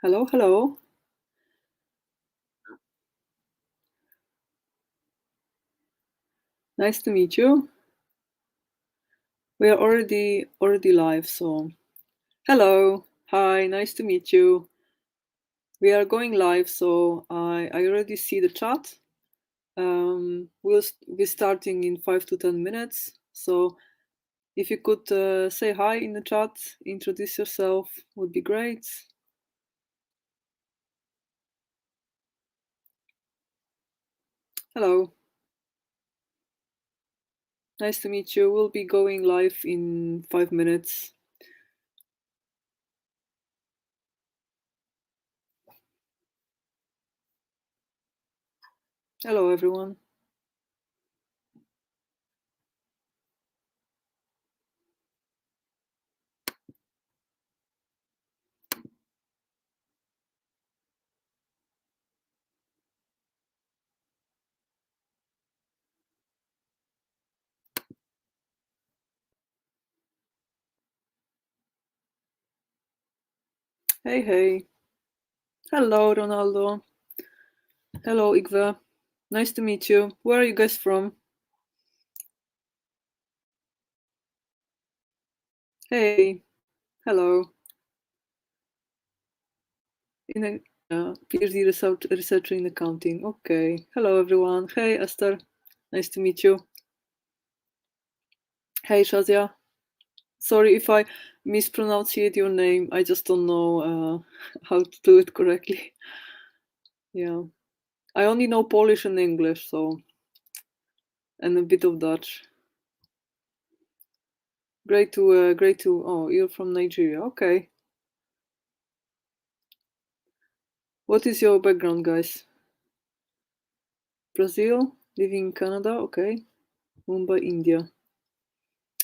Hello, hello. Nice to meet you. We are already live, so hello. Hi, nice to meet you. We are going live, so I already see the chat. We'll be starting in 5 to 10 minutes. So if you could say hi in the chat, introduce yourself, would be great. Hello. Nice to meet you. We'll be going live in 5 minutes. Hello, everyone. Hey, hey. Hello, Ronaldo. Hello, Igve. Nice to meet you. Where are you guys from? Hey, hello. In a PhD researcher in accounting. Okay. Hello, everyone. Hey, Esther. Nice to meet you. Hey, Shazia. Sorry if I mispronunciate your name. I just don't know how to do it correctly. Yeah. I only know Polish and English, so, and a bit of Dutch. Great to. Oh, you're from Nigeria. Okay. What is your background, guys? Brazil, living in Canada. Okay. Mumbai, India.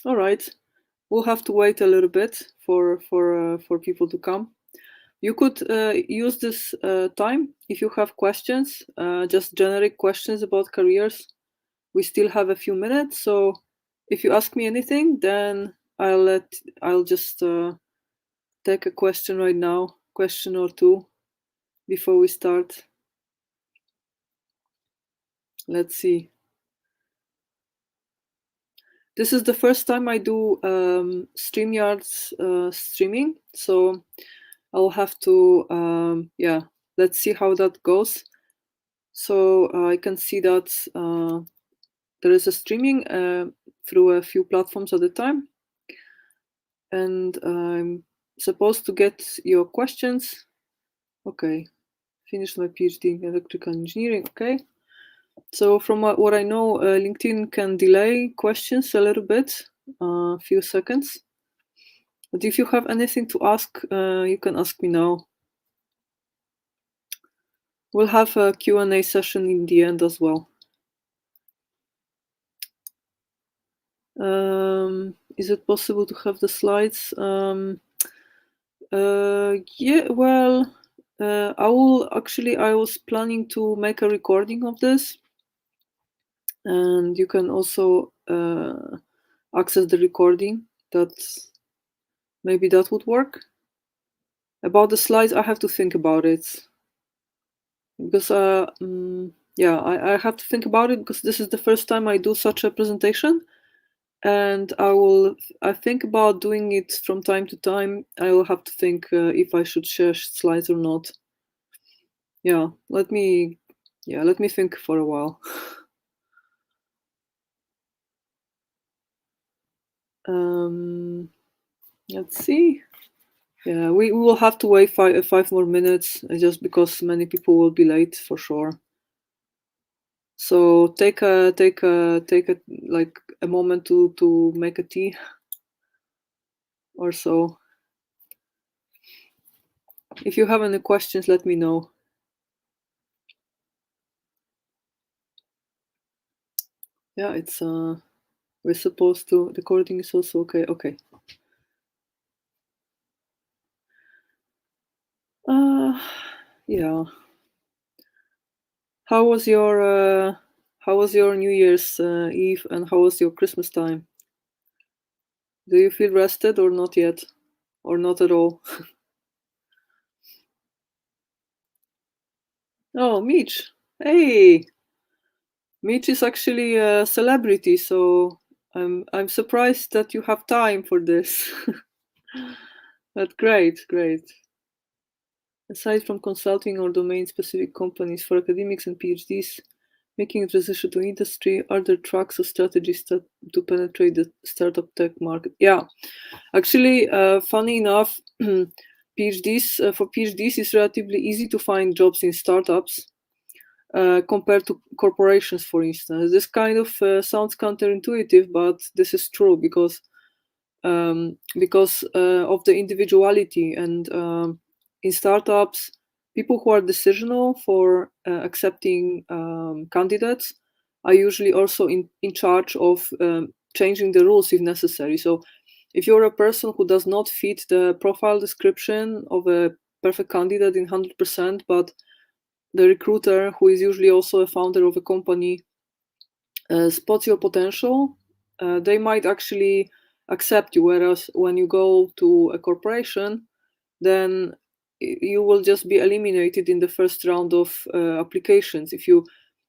All right. We'll have to wait a little bit for people to come. You could use this time if you have questions, just generic questions about careers. We still have a few minutes, so if you ask me anything, then I'll just take a question right now, question or two, before we start. Let's see. This is the first time I do StreamYard's streaming, so I'll have to, yeah, let's see how that goes. So I can see that there is a streaming through a few platforms at a time. And I'm supposed to get your questions. Okay, finished my PhD in electrical engineering. Okay. So from what I know, LinkedIn can delay questions a little bit, a few seconds. But if you have anything to ask, you can ask me now. We'll have a Q&A session in the end as well. Is it possible to have the slides? Yeah, well, I was planning to make a recording of this, and you can also access the recording. Maybe that would work. About the slides, I have to think about it, because yeah, I have to think about it, because this is the first time I do such a presentation, and I think about doing it from time to time. I will have to think if I should share slides or not. Yeah, let me think for a while. Let's see. Yeah, we will have to wait five more minutes, just because many people will be late for sure. So take a like a moment to make a tea or so. If you have any questions, let me know. Yeah, it's we're supposed to. The recording is also okay. Okay. Yeah. How was your New Year's Eve, and how was your Christmas time? Do you feel rested or not yet? Or not at all? Oh, Mitch. Hey, Mitch is actually a celebrity, so I'm surprised that you have time for this. But great, great. Aside from consulting or domain-specific companies for academics and PhDs, making a transition to industry, are there tracks or strategies to penetrate the startup tech market? Yeah, actually, funny enough, PhDs for PhDs it's relatively easy to find jobs in startups compared to corporations, for instance. This kind of sounds counterintuitive, but this is true because of the individuality and in startups, people who are decisional for accepting candidates are usually also in charge of changing the rules if necessary. So if you're a person who does not fit the profile description of a perfect candidate in 100%, but the recruiter, who is usually also a founder of a company, spots your potential, they might actually accept you. Whereas when you go to a corporation, then you will just be eliminated in the first round of applications. If you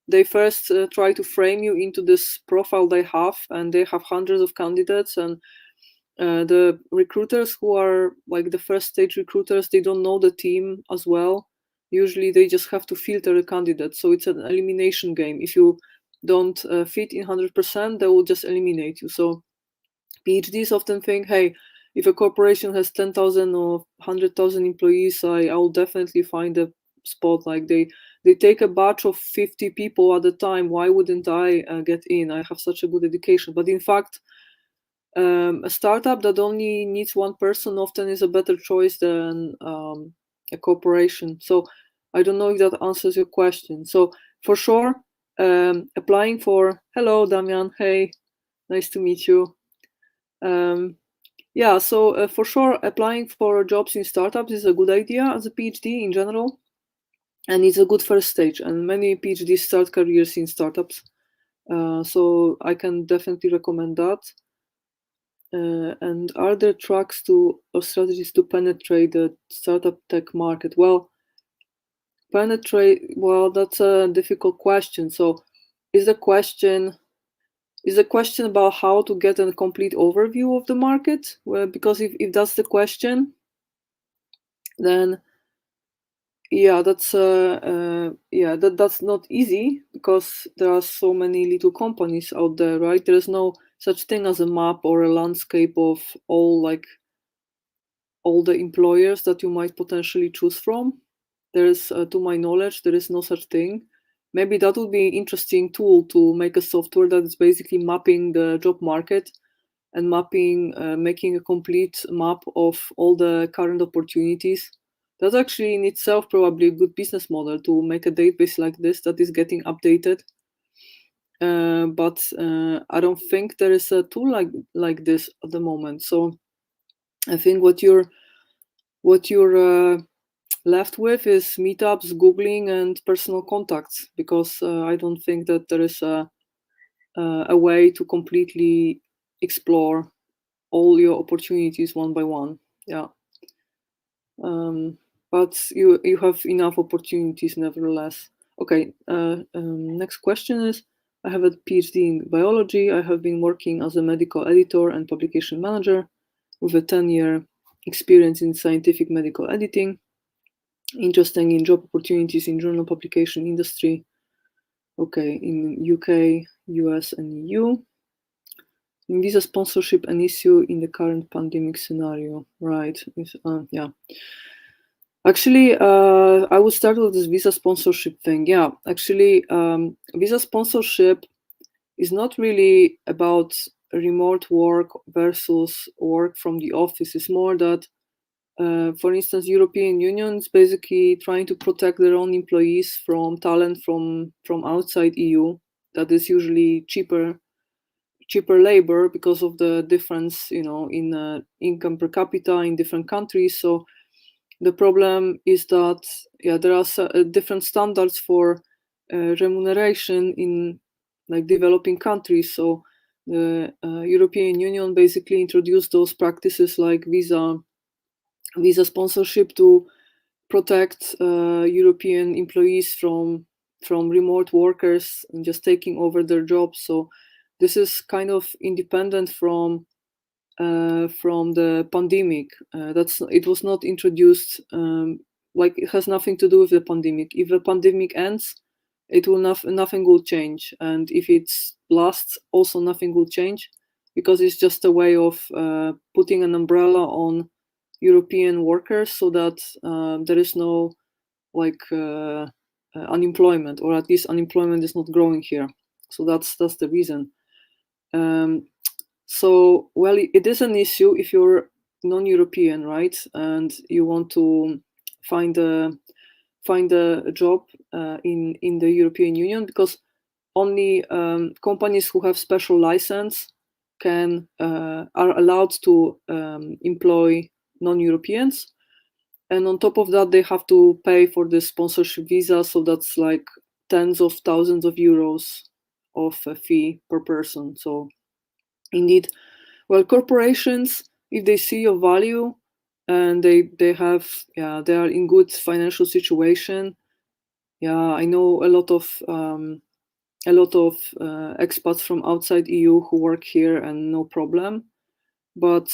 they first try to frame you into this profile they have, and they have hundreds of candidates, and the recruiters who are like the first stage recruiters, they don't know the team as well. Usually they just have to filter a candidate, so it's an elimination game. If you don't fit in 100%, they will just eliminate you. So PhDs often think, hey, if a corporation has 10,000 or 100,000 employees, I will definitely find a spot. Like they take a batch of 50 people at a time. Why wouldn't I get in? I have such a good education. But in fact, a startup that only needs one person often is a better choice than a corporation. So I don't know if that answers your question. So for sure, applying for, hello, Damian. Hey, nice to meet you. Yeah, so for sure, applying for jobs in startups is a good idea as a PhD in general, and it's a good first stage. And many PhDs start careers in startups, so I can definitely recommend that. And are there tracks to or strategies to penetrate the startup tech market? Well, that's a difficult question. So, is the question about how to get a complete overview of the market? Well, because if that's the question, then yeah, that's not easy because there are so many little companies out there, right? There is no such thing as a map or a landscape of all the employers that you might potentially choose from. There is, to my knowledge, there is no such thing. Maybe that would be an interesting tool to make a software that is basically mapping the job market and making a complete map of all the current opportunities. That's actually in itself probably a good business model to make a database like this that is getting updated. But I don't think there is a tool like this at the moment. So I think what you're left with is meetups, Googling, and personal contacts, because I don't think that there is a way to completely explore all your opportunities one by one. Yeah. But you have enough opportunities nevertheless. Okay. Next question is, I have a PhD in biology. I have been working as a medical editor and publication manager with a 10-year experience in scientific medical editing. Interesting in job opportunities in journal publication industry. Okay, in UK, US, and EU. In visa sponsorship an issue in the current pandemic scenario, right? Yeah. Actually, I would start with this visa sponsorship thing. Yeah, actually, visa sponsorship is not really about remote work versus work from the office. It's more that for instance, European Union is basically trying to protect their own employees from talent from outside EU that is usually cheaper labor because of the difference, in income per capita in different countries. So the problem is that there are different standards for remuneration in like developing countries. So the European Union basically introduced those practices like visa sponsorship to protect European employees from remote workers and just taking over their jobs. So this is kind of independent from the pandemic. It was not introduced, like it has nothing to do with the pandemic. If the pandemic ends, it will nothing will change, and if it lasts, also nothing will change, because it's just a way of putting an umbrella on European workers so that there is no like unemployment, or at least unemployment is not growing here. So that's the reason. So, well, it is an issue if you're non-European, right? And you want to find a job in the European Union, because only companies who have special license are allowed to employ non-Europeans. And on top of that, they have to pay for the sponsorship visa. So that's like tens of thousands of euros of a fee per person. So indeed, well, corporations, if they see your value and they are in good financial situation. Yeah, I know a lot of expats from outside EU who work here and no problem. But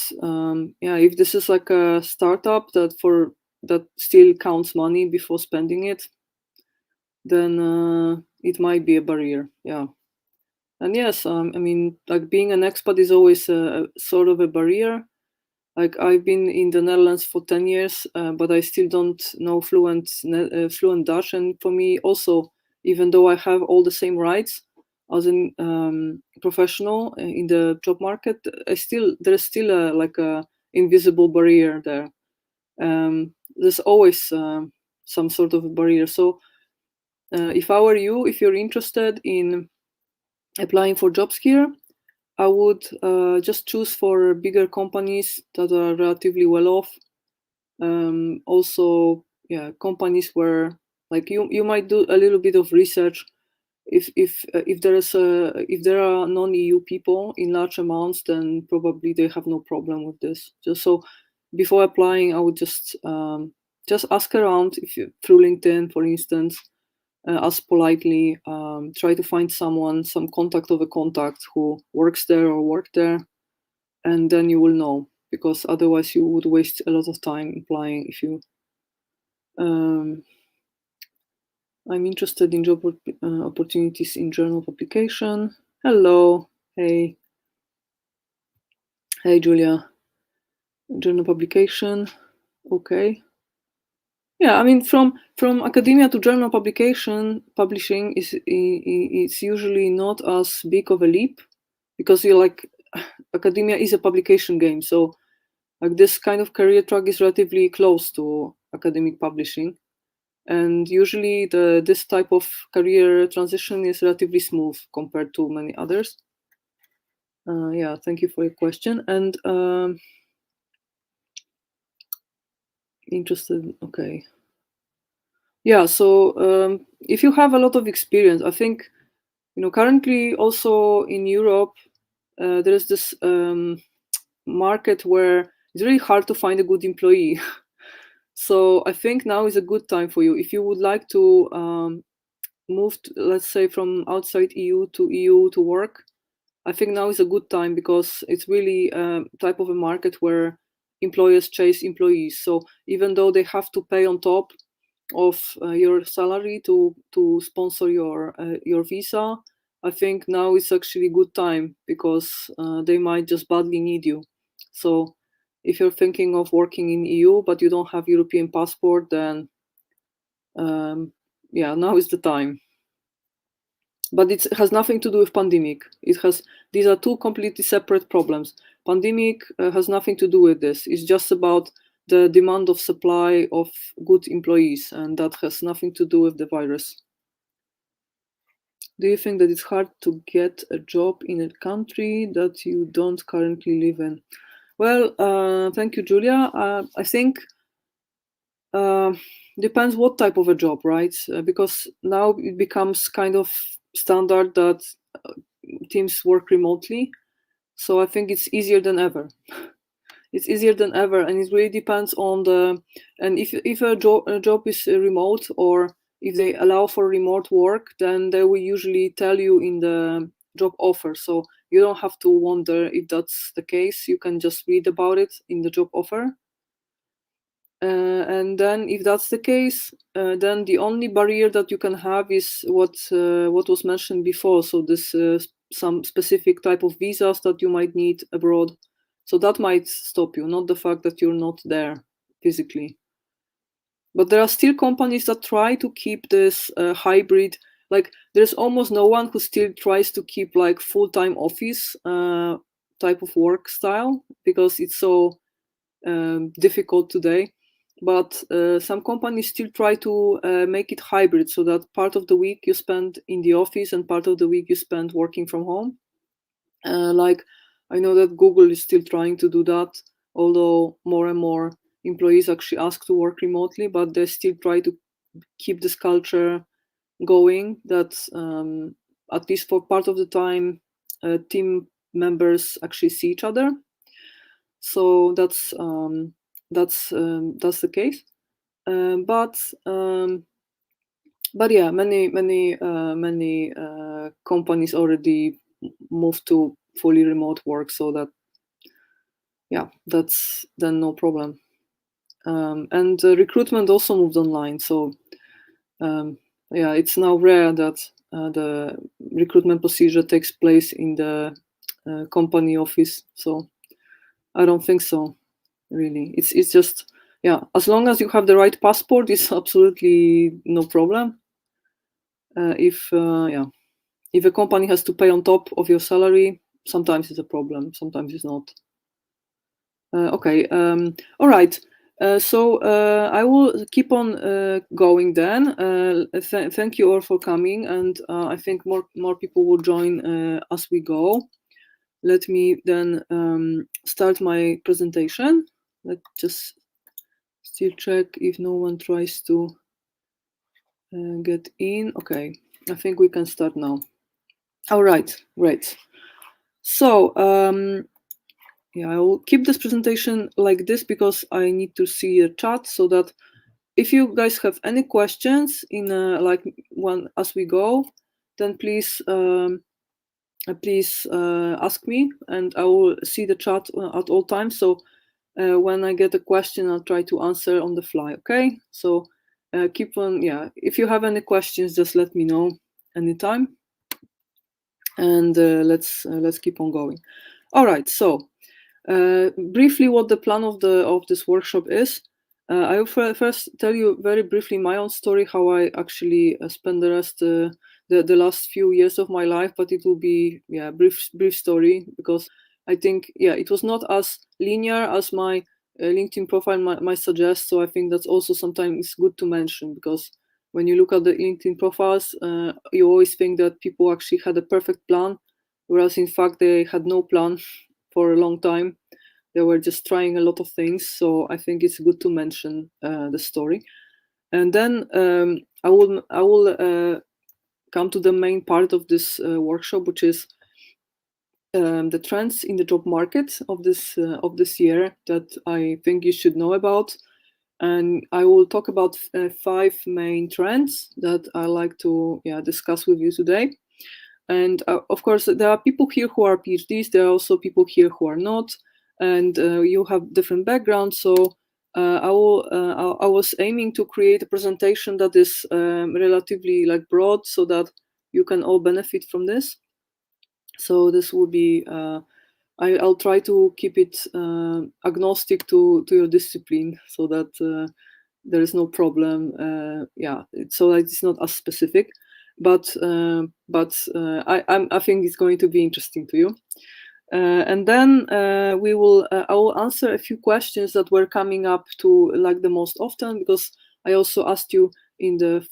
yeah, if this is like a startup that still counts money before spending it, then it might be a barrier. Yeah. And yes, I mean, like being an expat is always a sort of a barrier. Like I've been in the Netherlands for 10 years, but I still don't know fluent Dutch. And for me also, even though I have all the same rights as a professional in the job market, there's still a invisible barrier there. There's always some sort of a barrier. So if I were you, if you're interested in applying for jobs here, I would just choose for bigger companies that are relatively well off. Also, yeah, companies where like you might do a little bit of research. If there are non-EU people in large amounts, then probably they have no problem with this. Just so before applying, I would just ask around through LinkedIn, for instance. Ask politely, try to find some contact of a contact who works there or worked there, and then you will know, because otherwise you would waste a lot of time applying. If you I'm interested in job opportunities in journal publication. Hello. Hey Julia. Journal publication. Okay. Yeah, I mean, from academia to journal publishing is usually not as big of a leap, because you're like, academia is a publication game. So like this kind of career track is relatively close to academic publishing. And usually this type of career transition is relatively smooth compared to many others. Yeah, thank you for your question. And interested, okay. Yeah, so if you have a lot of experience, I think, currently also in Europe, there is this market where it's really hard to find a good employee. So I think now is a good time for you. If you would like to move, let's say, from outside EU to work, I think now is a good time, because it's really a type of a market where employers chase employees. So even though they have to pay on top of your salary to sponsor your visa, I think now is actually a good time, because they might just badly need you. So if you're thinking of working in EU but you don't have European passport, then yeah, now is the time. But it has nothing to do with pandemic. These are two completely separate problems. Pandemic has nothing to do with this. It's just about the demand of supply of good employees, and that has nothing to do with the virus. Do you think that it's hard to get a job in a country that you don't currently live in? Well, thank you, Julia. I think depends what type of a job, right? Because now it becomes kind of standard that teams work remotely. So I think it's easier than ever. it's easier than ever, and it really depends on the, and if a job is remote, or if they allow for remote work, then they will usually tell you in the job offer. So you don't have to wonder if that's the case. You can just read about it in the job offer. And then if that's the case, then the only barrier that you can have is what was mentioned before. So this some specific type of visas that you might need abroad. So that might stop you, not the fact that you're not there physically. But there are still companies that try to keep this hybrid. Like there's almost no one who still tries to keep like full-time office type of work style, because it's so difficult today. But some companies still try to make it hybrid, so that part of the week you spend in the office and part of the week you spend working from home. Like I know that Google is still trying to do that, although more and more employees actually ask to work remotely, but they still try to keep this culture going, that at least for part of the time team members actually see each other. So that's the case. But yeah, many companies already moved to fully remote work, so that yeah, that's then no problem. And recruitment also moved online, so yeah, it's now rare that the recruitment procedure takes place in the company office. So I don't think so, really. It's just, yeah, as long as you have the right passport, it's absolutely no problem. If a company has to pay on top of your salary, sometimes it's a problem, sometimes it's not. Okay, all right. So I will keep on going then. Thank you all for coming, and I think more people will join as we go. Let me then start my presentation. Let's just still check if no one tries to get in. Okay, I think we can start now. All right, great. So yeah, I will keep this presentation like this because I need to see a chat, so that if you guys have any questions in like one as we go, then please ask me, and I will see the chat at all times. So when I get a question, I'll try to answer on the fly. Okay, so keep on. Yeah, if you have any questions, just let me know anytime, and let's keep on going. All right, so briefly what the plan of this workshop is. I will first tell you very briefly my own story, how I actually spent the last few years of my life, but it will be brief story, because I think it was not as linear as my LinkedIn profile might suggest. So I think that's also sometimes good to mention, because when you look at the LinkedIn profiles, you always think that people actually had a perfect plan, whereas in fact they had no plan for a long time. They were just trying a lot of things. So I think it's good to mention the story. And then I will come to the main part of this workshop, which is the trends in the job market of this year that I think you should know about. And I will talk about 5 main trends that I like to discuss with you today. And of course, there are people here who are PhDs. There are also people here who are not, and you have different backgrounds. So I was aiming to create a presentation that is relatively like broad, so that you can all benefit from this. So this will be. I'll try to keep it agnostic to your discipline, so that there is no problem. So that it's not as specific, but I think it's going to be interesting to you. And then I will answer a few questions that were coming up to like the most often, because I also asked you in the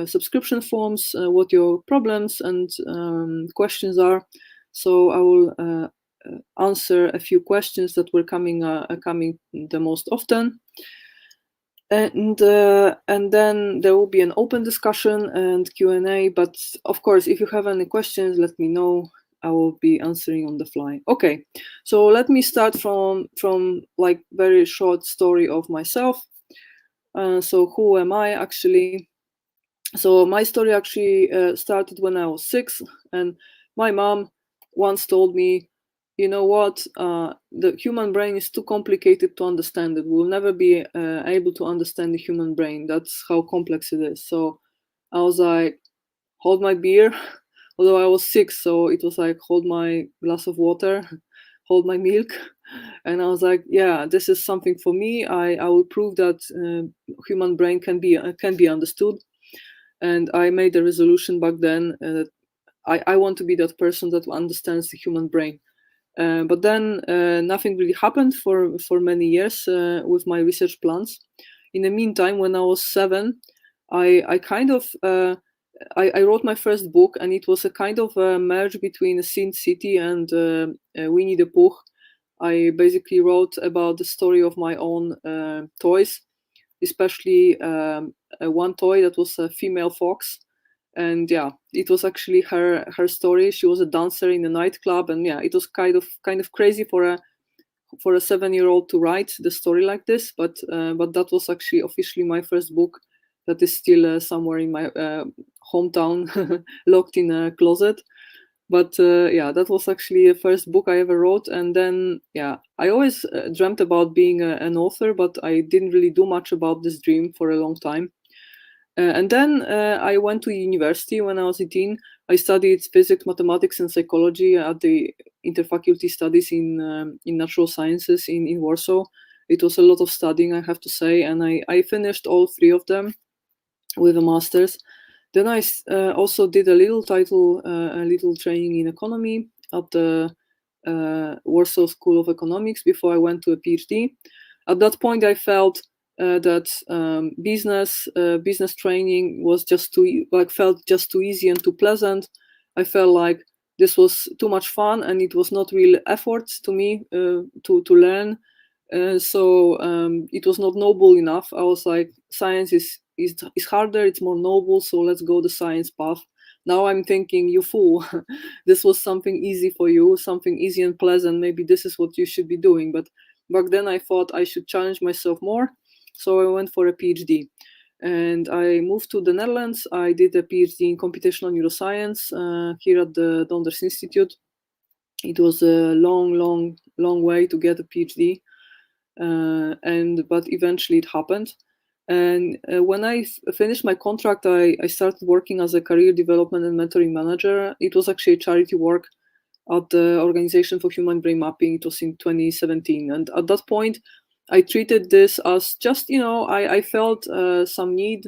subscription forms what your problems and questions are. So I will answer a few questions that were coming the most often. And then there will be an open discussion and Q&A. But of course, if you have any questions, let me know. I will be answering on the fly. Okay, so let me start from like very short story of myself. So who am I actually? So my story actually started when I was 6, and my mom once told me, you know what, the human brain is too complicated to understand it. We'll never be able to understand the human brain. That's how complex it is. So I was like, hold my beer, although I was 6, so it was like, hold my glass of water, hold my milk. And I was like, yeah, this is something for me. I will prove that human brain can be understood. And I made a resolution back then that I want to be that person that understands the human brain. But then nothing really happened for many years with my research plans. In the meantime, when I was 7, I kind of I wrote my first book, and it was a kind of a merge between Sin City and Winnie the Pooh. I basically wrote about the story of my own toys, especially one toy that was a female fox. And yeah, it was actually her story. She was a dancer in a nightclub, and yeah, it was kind of crazy for a 7-year-old to write the story like this. But that was actually officially my first book that is still somewhere in my hometown, locked in a closet. But yeah, that was actually the first book I ever wrote. And then yeah, I always dreamt about being an author, but I didn't really do much about this dream for a long time. And then I went to university when I was 18. I studied physics, mathematics, and psychology at the interfaculty studies in natural sciences in Warsaw. It was a lot of studying, I have to say, and I finished all 3 of them with a master's. Then I also did a little training in economy at the Warsaw School of Economics before I went to a PhD. At that point, I felt that business training was felt just too easy and too pleasant. I felt like this was too much fun, and it was not real effort to me to learn. So it was not noble enough. I was like, science is harder, it's more noble, so let's go the science path. Now I'm thinking, you fool, this was something easy for you, something easy and pleasant. Maybe this is what you should be doing. But back then I thought I should challenge myself more. So I went for a PhD. And I moved to the Netherlands. I did a PhD in computational neuroscience here at the Donders Institute. It was a long way to get a PhD. But eventually it happened. And when I finished my contract, I started working as a career development and mentoring manager. It was actually charity work at the Organization for Human Brain Mapping. It was in 2017. And at that point, I treated this as just, I felt some need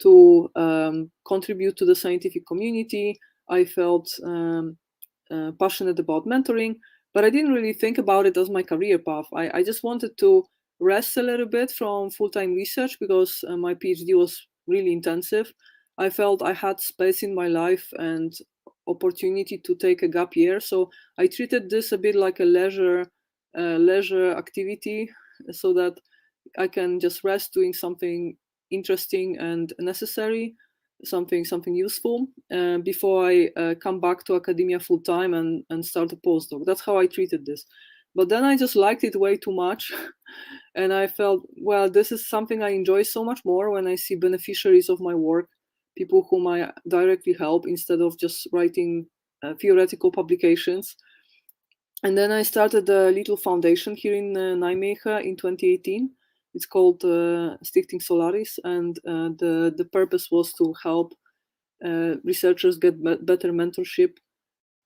to contribute to the scientific community. I felt passionate about mentoring, but I didn't really think about it as my career path. I just wanted to rest a little bit from full-time research because my PhD was really intensive. I felt I had space in my life and opportunity to take a gap year. So I treated this a bit like a leisure activity, so that I can just rest doing something interesting and necessary, something useful, before I come back to academia full time and start a postdoc. That's how I treated this. But then I just liked it way too much. And I felt, well, this is something I enjoy so much more when I see beneficiaries of my work, people whom I directly help, instead of just writing theoretical publications. And then I started a little foundation here in Nijmegen in 2018. It's called Stichting Solaris, and the purpose was to help researchers get better mentorship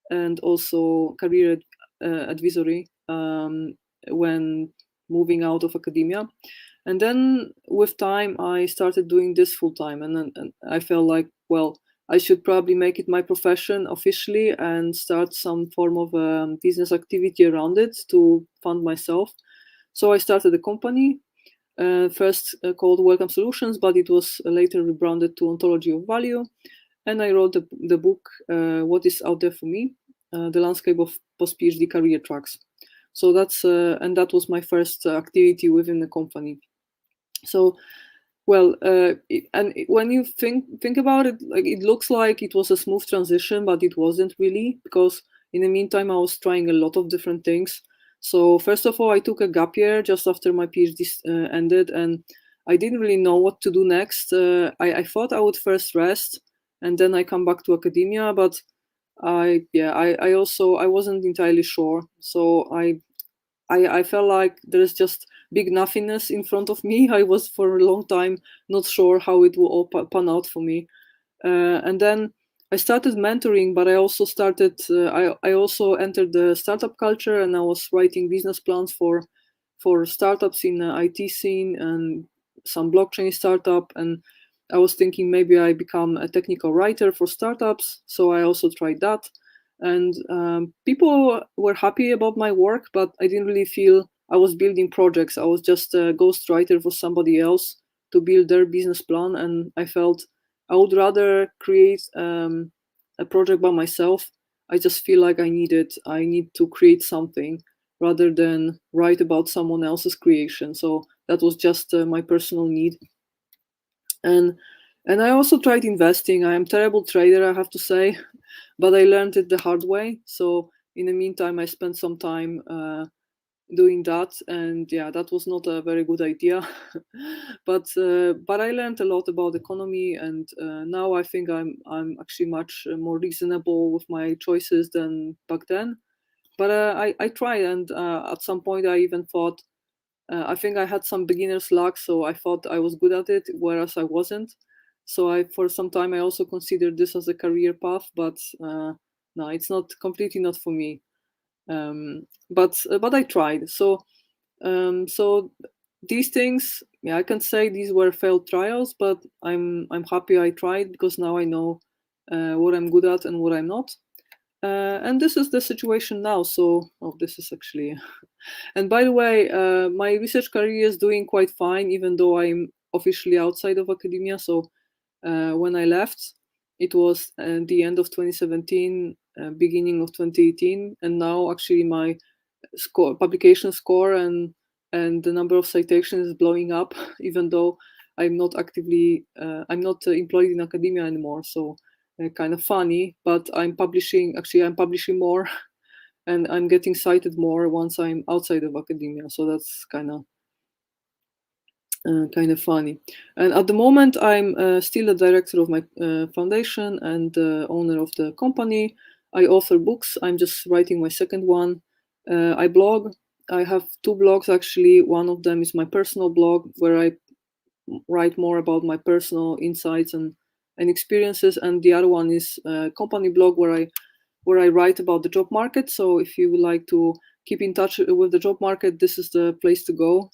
and also career advisory when moving out of academia. And then with time, I started doing this full time, and I felt like, well, I should probably make it my profession officially and start some form of business activity around it to fund myself. So I started a company, first called Welcome Solutions, but it was later rebranded to Ontology of Value. And I wrote the book, What is Out There for Me? The Landscape of Post-PhD Career Tracks. So that was my first activity within the company. So, well, when you think about it, like, it looks like it was a smooth transition, but it wasn't really, because in the meantime, I was trying a lot of different things. So first of all, I took a gap year just after my PhD ended, and I didn't really know what to do next. I thought I would first rest and then I come back to academia, but I also I wasn't entirely sure. So I felt like there's just big nothingness in front of me. I was for a long time not sure how it will all pan out for me. And then I started mentoring, but I also started. I also entered the startup culture, and I was writing business plans for startups in the IT scene and some blockchain startup. And I was thinking maybe I become a technical writer for startups. So I also tried that, and people were happy about my work, but I didn't really feel I was building projects. I was just a ghostwriter for somebody else to build their business plan, and I felt I would rather create a project by myself. I just feel like I need to create something rather than write about someone else's creation. So that was just my personal need. And and I also tried investing. I am terrible trader, I have to say, but I learned it the hard way. So in the meantime, I spent some time doing that, and yeah, that was not a very good idea. But I learned a lot about economy, and now I think I'm actually much more reasonable with my choices than back then. But I tried, and at some point I even thought I think I had some beginner's luck, so I thought I was good at it, whereas I wasn't. So I for some time I also considered this as a career path, but no, it's not completely not for me. But I tried. So these things, yeah, I can say these were failed trials, but I'm happy I tried because now I know what I'm good at and what I'm not. And this is the situation now. So, oh, this is actually. And by the way, my research career is doing quite fine, even though I'm officially outside of academia. So when I left, it was the end of 2017, beginning of 2018, and now actually my publication score and the number of citations is blowing up, even though I'm not employed in academia anymore. So kind of funny, but I'm publishing more and I'm getting cited more once I'm outside of academia. So that's kind of funny. And at the moment, I'm still the director of my foundation and owner of the company. I author books. I'm just writing my second one. I blog. I have two blogs actually. One of them is my personal blog where I write more about my personal insights and experiences, and the other one is a company blog where I write about the job market. So if you would like to keep in touch with the job market, this is the place to go.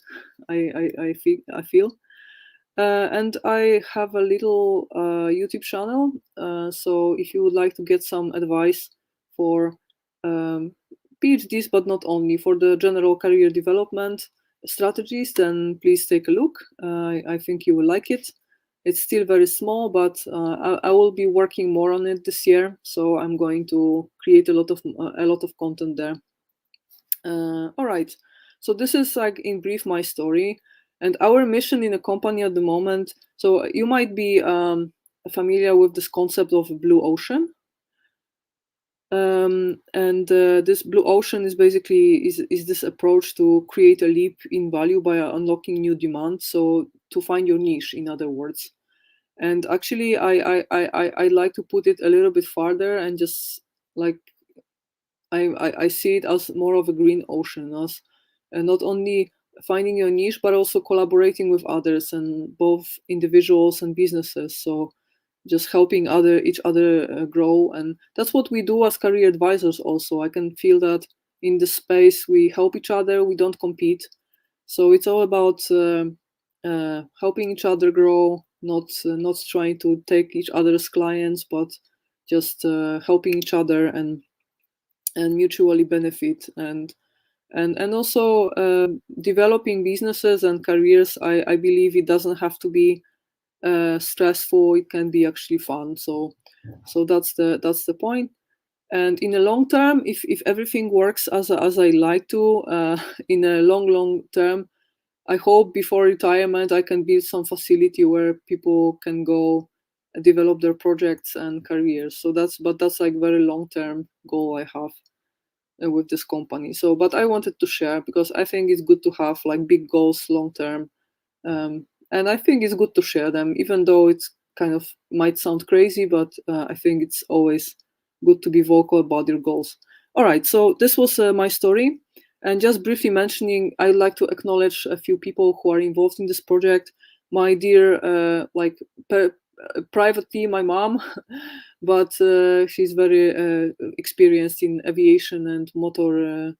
I feel. And I have a little YouTube channel. So if you would like to get some advice for um, PhDs, but not only for the general career development strategies, then please take a look. I think you will like it. It's still very small, but I will be working more on it this year. So I'm going to create a lot of content there. All right. So this is like in brief my story and our mission in a company at the moment. So you might be familiar with this concept of blue ocean. And this blue ocean is basically is this approach to create a leap in value by unlocking new demand. So to find your niche, in other words. And actually, I like to put it a little bit farther and just like I see it as more of a green ocean, as not only finding your niche, but also collaborating with others and both individuals and businesses. So just helping each other grow, and that's what we do as career advisors. Also, I can feel that in the space we help each other. We don't compete, so it's all about helping each other grow, not trying to take each other's clients, but just helping each other and mutually benefit and also developing businesses and careers. I believe it doesn't have to be stressful. It can be actually fun. So that's the point. And in the long term, if everything works as I like to, in a long term, I hope before retirement I can build some facility where people can go develop their projects and careers. So that's like very long-term goal I have with this company. So, but I wanted to share because I think it's good to have like big goals long-term, and I think it's good to share them, even though it's kind of might sound crazy, but I think it's always good to be vocal about your goals. All right, so this was my story. And just briefly mentioning, I'd like to acknowledge a few people who are involved in this project. My dear, privately, my mom, but she's very experienced in aviation and motor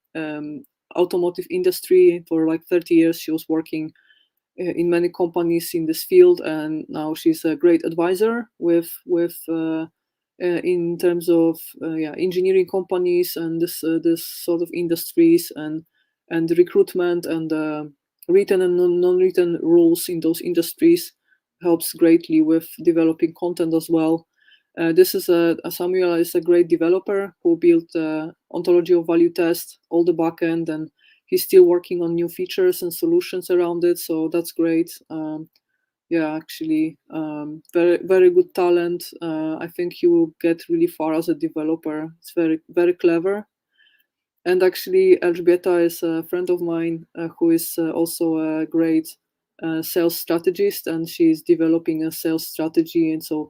automotive industry. For like 30 years, she was working in many companies in this field, and now she's a great advisor with in terms of engineering companies and this sort of industries and recruitment and written and non-written rules in those industries helps greatly with developing content as well. This is Samuel is a great developer who built Ontology of value test, all the backend, and he's still working on new features and solutions around it. So that's great. Actually, very good talent. I think he will get really far as a developer. It's very clever. And actually, Elżbieta is a friend of mine who is also a great sales strategist, and she's developing a sales strategy. And so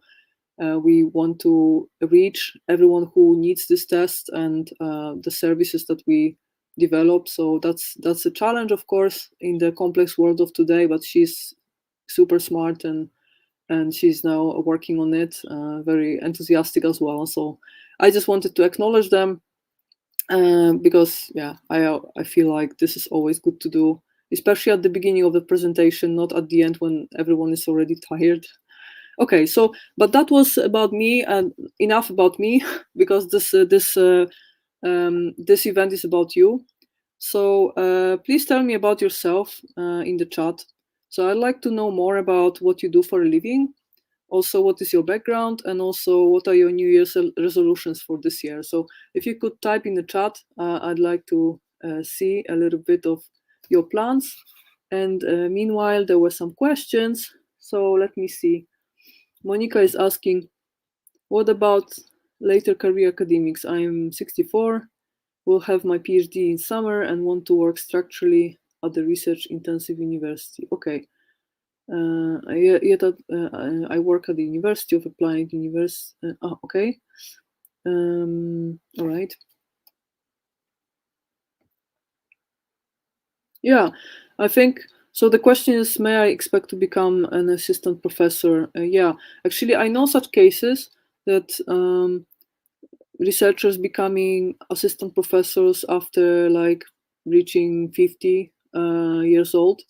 we want to reach everyone who needs this test and the services that we develop. So that's a challenge, of course, in the complex world of today. But she's super smart and she's now working on it, very enthusiastic as well. So I just wanted to acknowledge them because I feel like this is always good to do, especially at the beginning of the presentation, not at the end when everyone is already tired. Okay, so but that was about me and enough about me because this event is about you. So please tell me about yourself in the chat. So I'd like to know more about what you do for a living. Also, what is your background, and also what are your New Year's resolutions for this year? So if you could type in the chat, I'd like to see a little bit of your plans. And meanwhile, there were some questions. So let me see. Monica is asking, what about later career academics? I'm 64, will have my PhD in summer and want to work structurally at the research intensive university. Okay. I work at the University of Applied University. Okay. All right. Yeah, I think so. The question is, may I expect to become an assistant professor? Yeah, actually, I know such cases that researchers becoming assistant professors after like reaching 50 years old.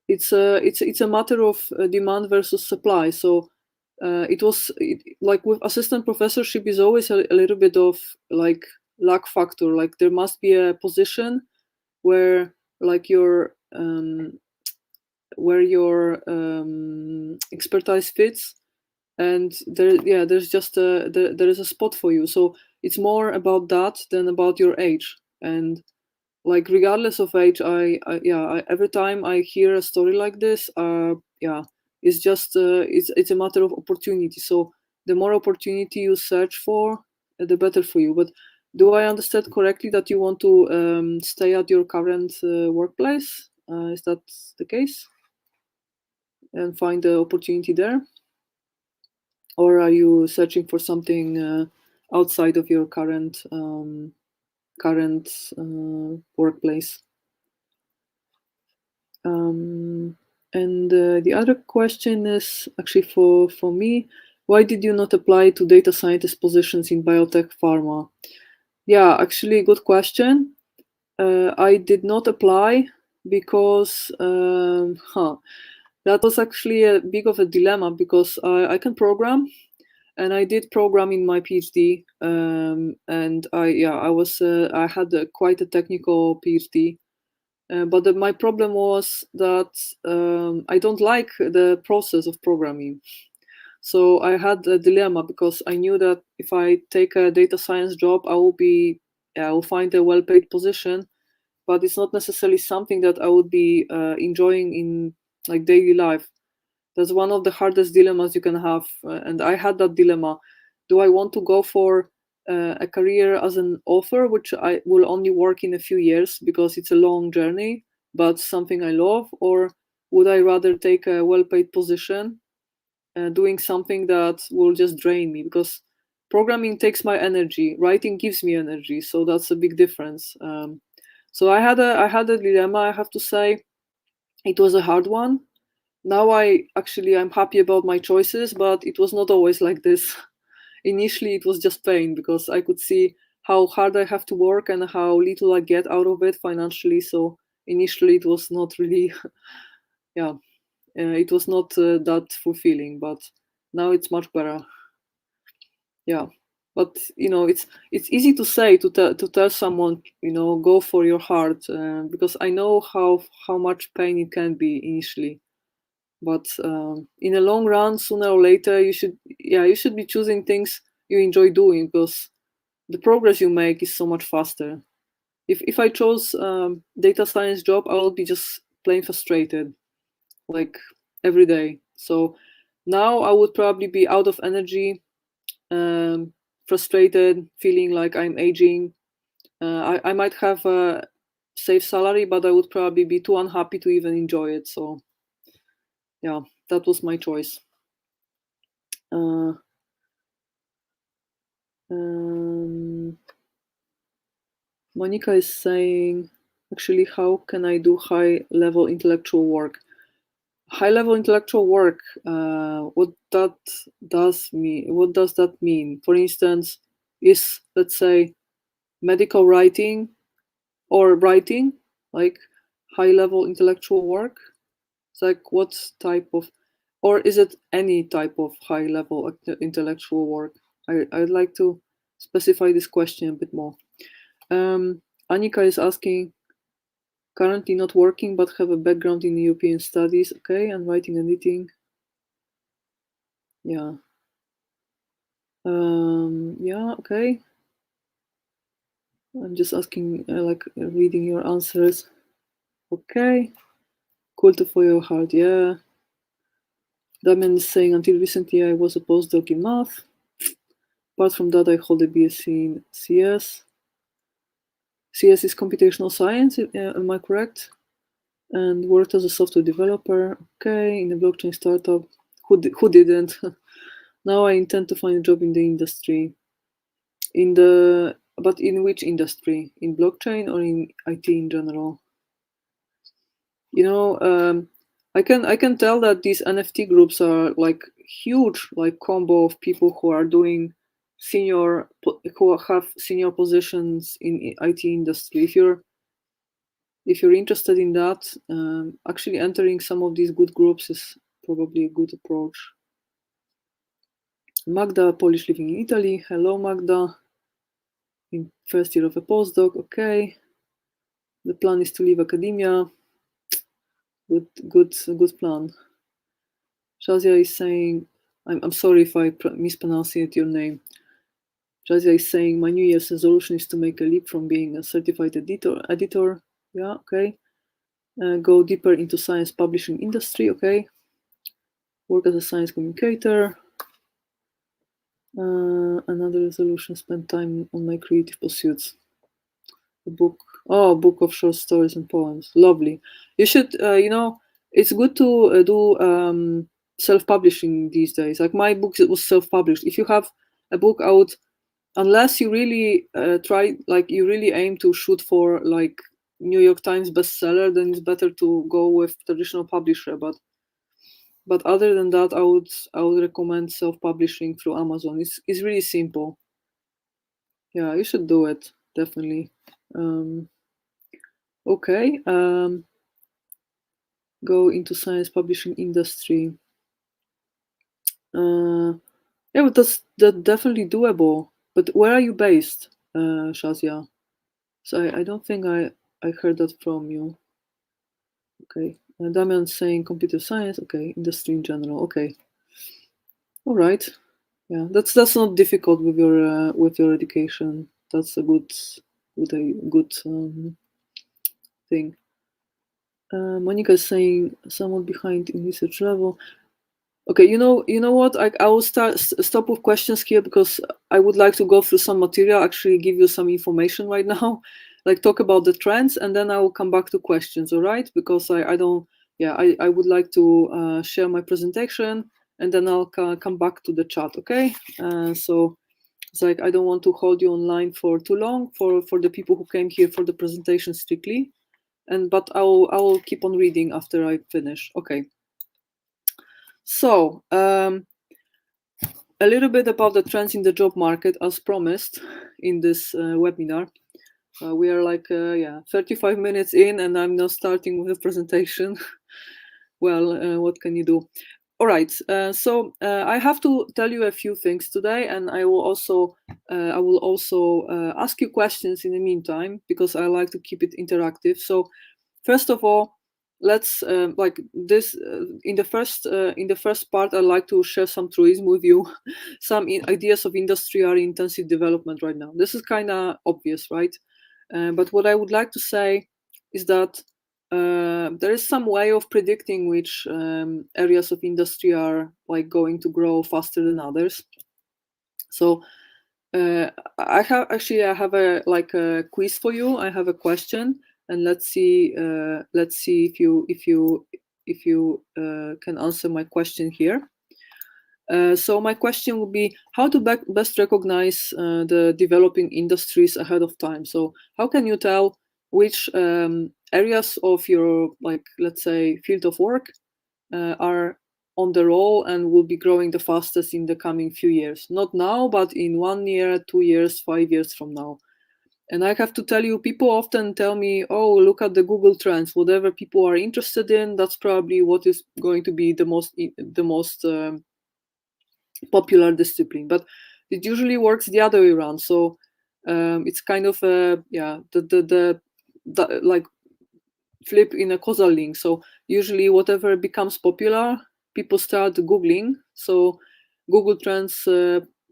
It's a matter of demand versus supply. So like with assistant professorship is always a little bit of like luck factor. Like there must be a position where like your expertise fits, and there's just there is a spot for you. So it's more about that than about your age. And like regardless of age, every time I hear a story like this, it's just it's a matter of opportunity. So the more opportunity you search for, the better for you. But do I understand correctly that you want to stay at your current workplace? Is that the case? And find the opportunity there? Or are you searching for something outside of your current workplace? And the other question is actually for me, why did you not apply to data scientist positions in biotech pharma? Yeah, actually, good question. I did not apply because that was actually a big of a dilemma because I can program, and I did program in my PhD, and I had quite a technical PhD. But my problem was that I don't like the process of programming. So I had a dilemma because I knew that if I take a data science job, I will find a well-paid position, but it's not necessarily something that I would be enjoying in like daily life. That's one of the hardest dilemmas you can have. And I had that dilemma. Do I want to go for a career as an author, which I will only work in a few years because it's a long journey, but something I love? Or would I rather take a well-paid position doing something that will just drain me? Because programming takes my energy, writing gives me energy, so that's a big difference. So I had a dilemma, I have to say. It was a hard one. Now I'm happy about my choices, but it was not always like this. Initially it was just pain because I could see how hard I have to work and how little I get out of it financially. So initially it was not really yeah, it was not that fulfilling, but now it's much better. Yeah, but it's easy to say, to tell someone, go for your heart, because I know how much pain it can be initially. But in the long run, sooner or later, you should be choosing things you enjoy doing, because the progress you make is so much faster. If I chose data science job, I would be just plain frustrated, like every day. So now I would probably be out of energy, um, frustrated, feeling like I'm aging. I might have a safe salary, but I would probably be too unhappy to even enjoy it. So yeah, that was my choice. Uh, Monica is saying, actually, how can I do high level intellectual work? High level intellectual work, what does that mean? For instance, is, let's say, medical writing or writing like high level intellectual work? It's like what type of, or is it any type of high level intellectual work? I'd like to specify this question a bit more. Annika is asking, currently not working but have a background in European studies. Okay, and writing and editing. Yeah. Yeah, okay. I'm just asking, reading your answers. Okay. Cool to follow your heart, yeah. Damian is saying, until recently I was a postdoc in math. Apart from that, I hold a BSc in CS. CS is computational science, am I correct? And worked as a software developer, okay, in a blockchain startup. Who didn't? Now I intend to find a job in the industry. But in which industry? In blockchain or in IT in general? I can tell that these NFT groups are like huge, like combo of people who are doing who have senior positions in IT industry. If you're interested in that, actually entering some of these good groups is probably a good approach. Magda, Polish living in Italy. Hello, Magda. In first year of a postdoc. Okay. The plan is to leave academia. Good plan. Shazia is saying, I'm sorry if I mispronounce your name. Shazia is saying, my New Year's resolution is to make a leap from being a certified editor. Yeah, okay. Go deeper into science publishing industry. Okay. Work as a science communicator. Another resolution, spend time on my creative pursuits. A book of short stories and poems. Lovely. You should, it's good to do self-publishing these days. Like my book was self-published. If you have a book out, unless you really try, like you really aim to shoot for like New York Times bestseller, then it's better to go with traditional publisher. But other than that, I would recommend self-publishing through Amazon. It's really simple. Yeah, you should do it, definitely. Okay. Go into science publishing industry. Yeah, but that's definitely doable. But where are you based, Shazia? So I don't think I heard that from you. Okay. Damian's saying computer science. Okay. Industry in general. Okay. All right. Yeah, that's not difficult with your education. That's a good thing. Monica is saying somewhat behind in research level. Okay, you know what? I will stop with questions here because I would like to go through some material, actually give you some information right now, like talk about the trends, and then I will come back to questions. All right? Because I don't. Yeah, I would like to share my presentation, and then I'll come back to the chat. Okay? So it's like I don't want to hold you online for too long for the people who came here for the presentation strictly, but I will keep on reading after I finish. Okay. So, a little bit about the trends in the job market as promised in this webinar. We are like, 35 minutes in and I'm now starting with a presentation. Well, what can you do? All right, so I have to tell you a few things today, and I will also ask you questions in the meantime because I like to keep it interactive. So first of all, let's like this in the first part, I'd like to share some truism with you. Some ideas of industry are in intensive development right now. This is kind of obvious, right? But what I would like to say is that there is some way of predicting which areas of industry are like going to grow faster than others. So I have a like a quiz for you. I have a question, and let's see if you can answer my question here. So my question would be how to best recognize the developing industries ahead of time. So how can you tell which areas of your, like, let's say, field of work are on the roll and will be growing the fastest in the coming few years? Not now, but in 1 year, 2 years, 5 years from now. And I have to tell you, people often tell me, oh, look at the Google Trends. Whatever people are interested in, that's probably what is going to be the most popular discipline. But it usually works the other way around. So it's kind of the like flip in a causal link. So usually whatever becomes popular, people start Googling. So Google Trends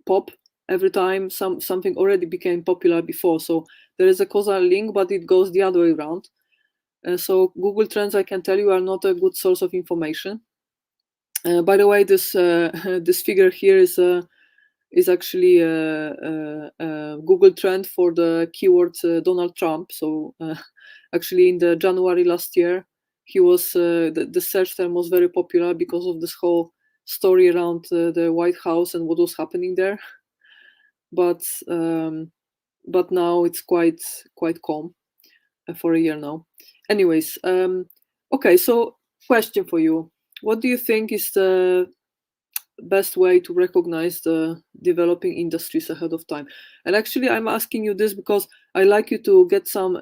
pop every time something already became popular before. So there is a causal link, but it goes the other way around. So Google Trends, I can tell you, are not a good source of information. By the way, this this figure here is actually a Google trend for the keyword Donald Trump. So actually, in the January last year, he was the search term was very popular because of this whole story around the White House and what was happening there. But now it's quite calm for a year now. Anyways, okay. So question for you: what do you think is the best way to recognize the developing industries ahead of time? And actually, I'm asking you this because I like you to get some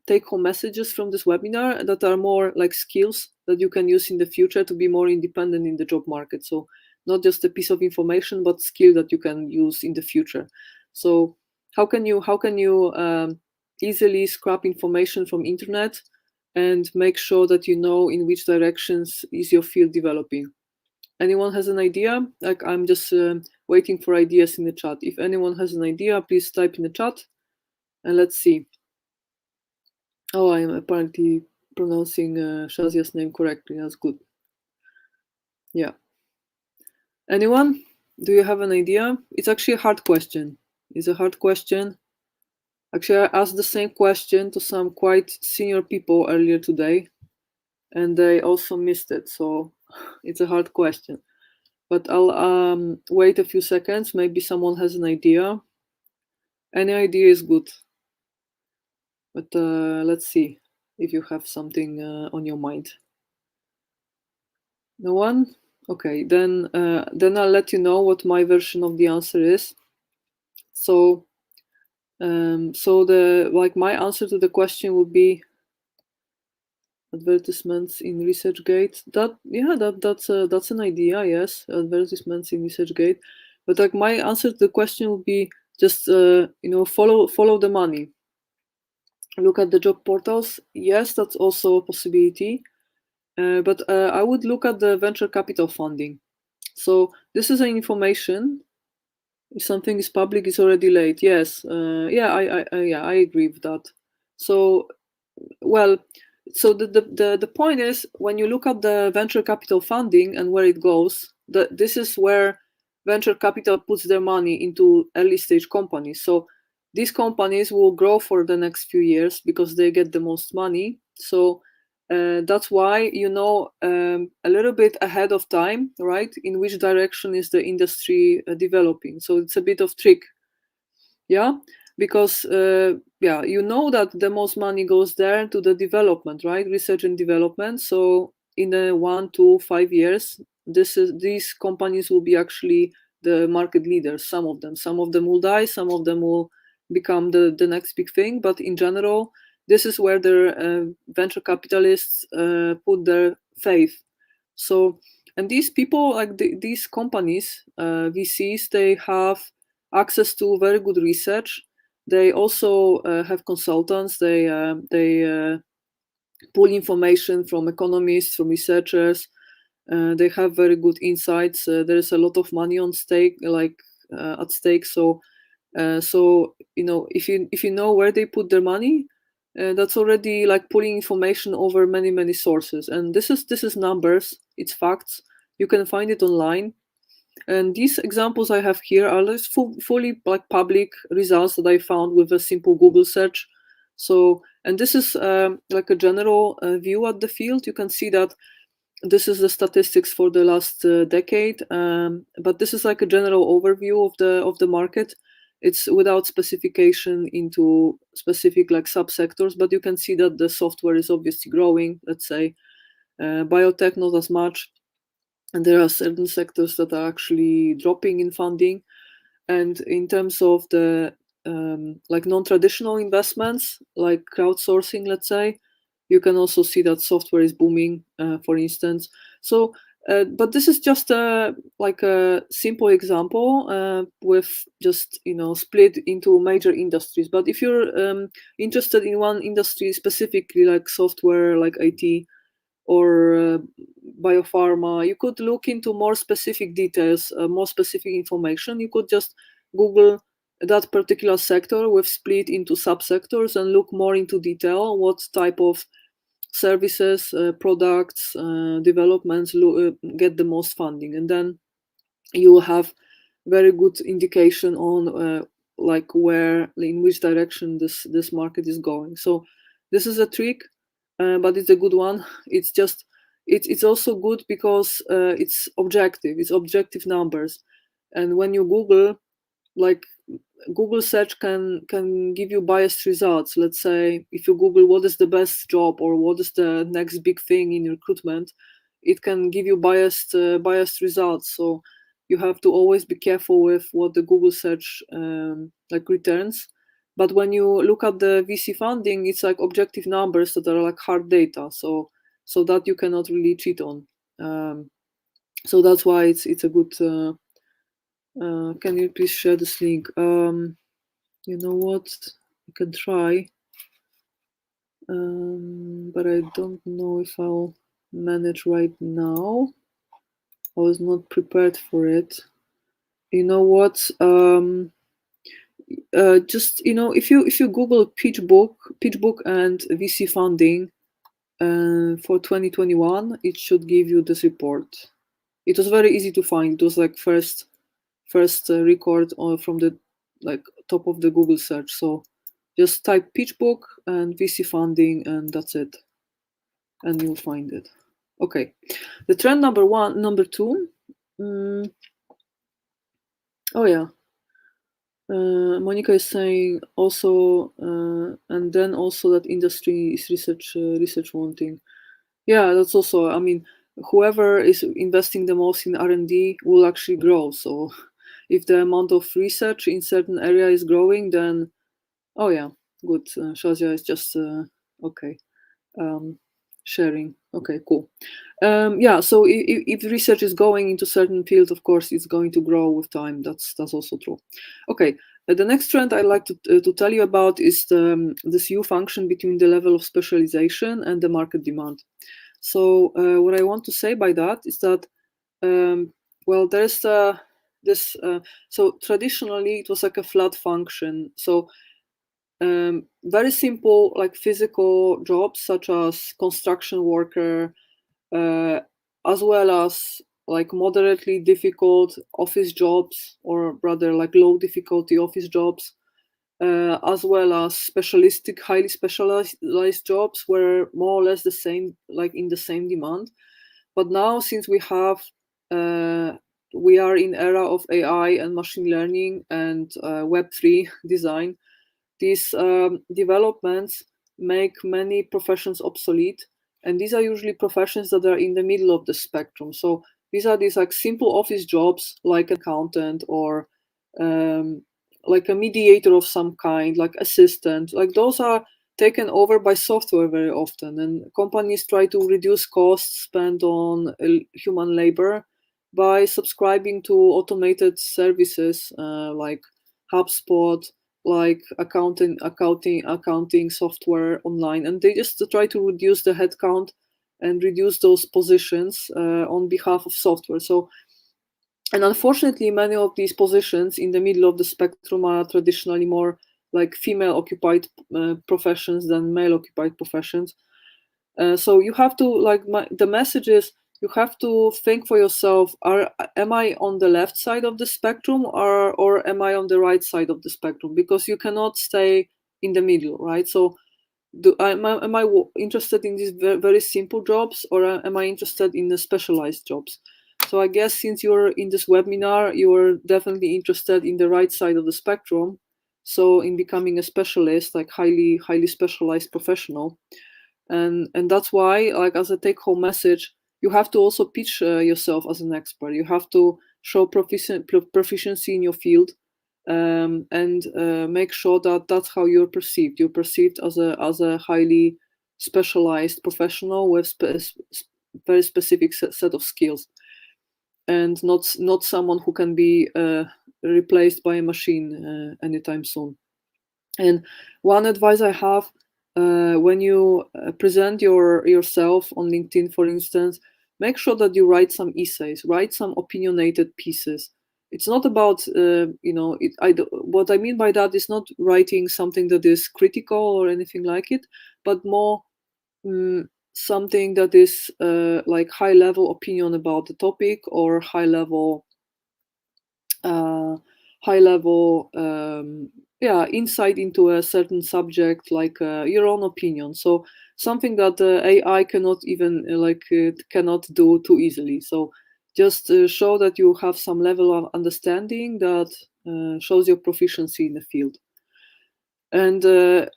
take-home messages from this webinar that are more like skills that you can use in the future to be more independent in the job market. So not just a piece of information, but skill that you can use in the future. So how can you easily scrap information from internet and make sure that you know in which directions is your field developing? Anyone has an idea? Like, I'm just waiting for ideas in the chat. If anyone has an idea, please type in the chat and let's see. Oh, I am apparently pronouncing Shazia's name correctly. That's good. Yeah. Anyone? Do you have an idea? It's actually a hard question. It's a hard question. Actually, I asked the same question to some quite senior people earlier today, and they also missed it. So it's a hard question. But I'll wait a few seconds. Maybe someone has an idea. Any idea is good. But let's see if you have something on your mind. No one? Okay, then I'll let you know what my version of the answer is. So my answer to the question would be advertisements in ResearchGate. That's an idea. Yes, advertisements in ResearchGate. But like, my answer to the question would be just follow the money. Look at the job portals. Yes, that's also a possibility. But I would look at the venture capital funding. So this is an information. If something is public, it's already late. Yes. I agree with that. So, well, so the point is, when you look at the venture capital funding and where it goes, this is where venture capital puts their money into early stage companies. So these companies will grow for the next few years because they get the most money. So that's why a little bit ahead of time, right? In which direction is the industry developing? So it's a bit of trick, yeah, because that the most money goes there to the development, right? Research and development. So in 1 to 5 years, these companies will be actually the market leaders. Some of them will die, some of them will become the next big thing. But in general, this is where the venture capitalists put their faith. So, and these people, like these companies, VCs, they have access to very good research. They also have consultants. They pull information from economists, from researchers. They have very good insights. There is a lot of money on stake, at stake. So if you know where they put their money, that's already like pulling information over many sources. And this is numbers. It's facts. You can find it online. And these examples I have here are just fully like public results that I found with a simple Google search. So, and this is like a general view at the field. You can see that this is the statistics for the last decade, but this is like a general overview of the market. It's without specification into specific like subsectors, but you can see that the software is obviously growing. Let's say biotech not as much, and there are certain sectors that are actually dropping in funding. And in terms of the like non-traditional investments, like crowdsourcing, let's say, you can also see that software is booming, for instance. So, but this is just like a simple example with just split into major industries. But if you're interested in one industry specifically, like software, like IT, or biopharma, you could look into more specific details, more specific information. You could just Google that particular sector with split into subsectors and look more into detail what type of services, products, developments get the most funding, and then you will have very good indication on like where, in which direction this market is going. So this is a trick, but it's a good one. It's also good because it's objective numbers. And when you Google, like Google search can give you biased results. Let's say if you Google what is the best job or what is the next big thing in recruitment, it can give you biased results. So you have to always be careful with what the Google search like returns. But when you look at the VC funding, it's like objective numbers that are like hard data. So that you cannot really cheat on. So that's why it's a good. Can you please share this link? You know what? I can try, but I don't know if I'll manage right now. I was not prepared for it. You know what? Just if you Google PitchBook and VC funding for 2021, it should give you this report. It was very easy to find. It was like first record from the like top of the Google search. So just type PitchBook and VC funding, and that's it, and you'll find it. Okay, the trend number two. Oh yeah, Monica is saying also, and then also that industry is research wanting. Yeah, that's also. I mean, whoever is investing the most in R&D will actually grow. So if the amount of research in certain area is growing, then oh yeah, good. Shazia is just okay. Sharing. Okay, cool. Yeah, so if research is going into certain field, of course, it's going to grow with time. That's also true. Okay, the next trend I'd like to tell you about is this U function between the level of specialization and the market demand. So what I want to say by that is that, well, there's this. So traditionally, it was like a flat function. So very simple, like physical jobs such as construction worker, as well as like moderately difficult office jobs, or rather like low difficulty office jobs, as well as specialistic, highly specialized jobs were more or less the same, like in the same demand. But now, since we are in era of AI and machine learning and Web3 design, these developments make many professions obsolete, and these are usually professions that are in the middle of the spectrum. So these are these like simple office jobs, like an accountant, or like a mediator of some kind, like assistant. Like those are taken over by software very often, and companies try to reduce costs spent on human labor by subscribing to automated services like HubSpot, like accounting software online, and they just try to reduce the headcount and reduce those positions on behalf of software. So, and unfortunately, many of these positions in the middle of the spectrum are traditionally more like female occupied professions than male occupied professions. So you have to, like, the message is, you have to think for yourself, am I on the left side of the spectrum, or am I on the right side of the spectrum? Because you cannot stay in the middle, right? So am I interested in these very simple jobs, or am I interested in the specialized jobs? So I guess since you're in this webinar, you're definitely interested in the right side of the spectrum. So in becoming a specialist, like highly specialized professional. And that's why, like, as a take-home message, you have to also pitch yourself as an expert. You have to show proficiency in your field, and make sure that that's how you're perceived. You're perceived as a highly specialized professional with very specific set of skills, and not someone who can be replaced by a machine anytime soon. And one advice I have, when you present yourself on LinkedIn, for instance, make sure that you write some essays, write some opinionated pieces. It's not about, what I mean by that is not writing something that is critical or anything like it, but more something that is like high level opinion about the topic, or high level insight into a certain subject, like your own opinion. So something that AI cannot even cannot do too easily. So just show that you have some level of understanding that shows your proficiency in the field. And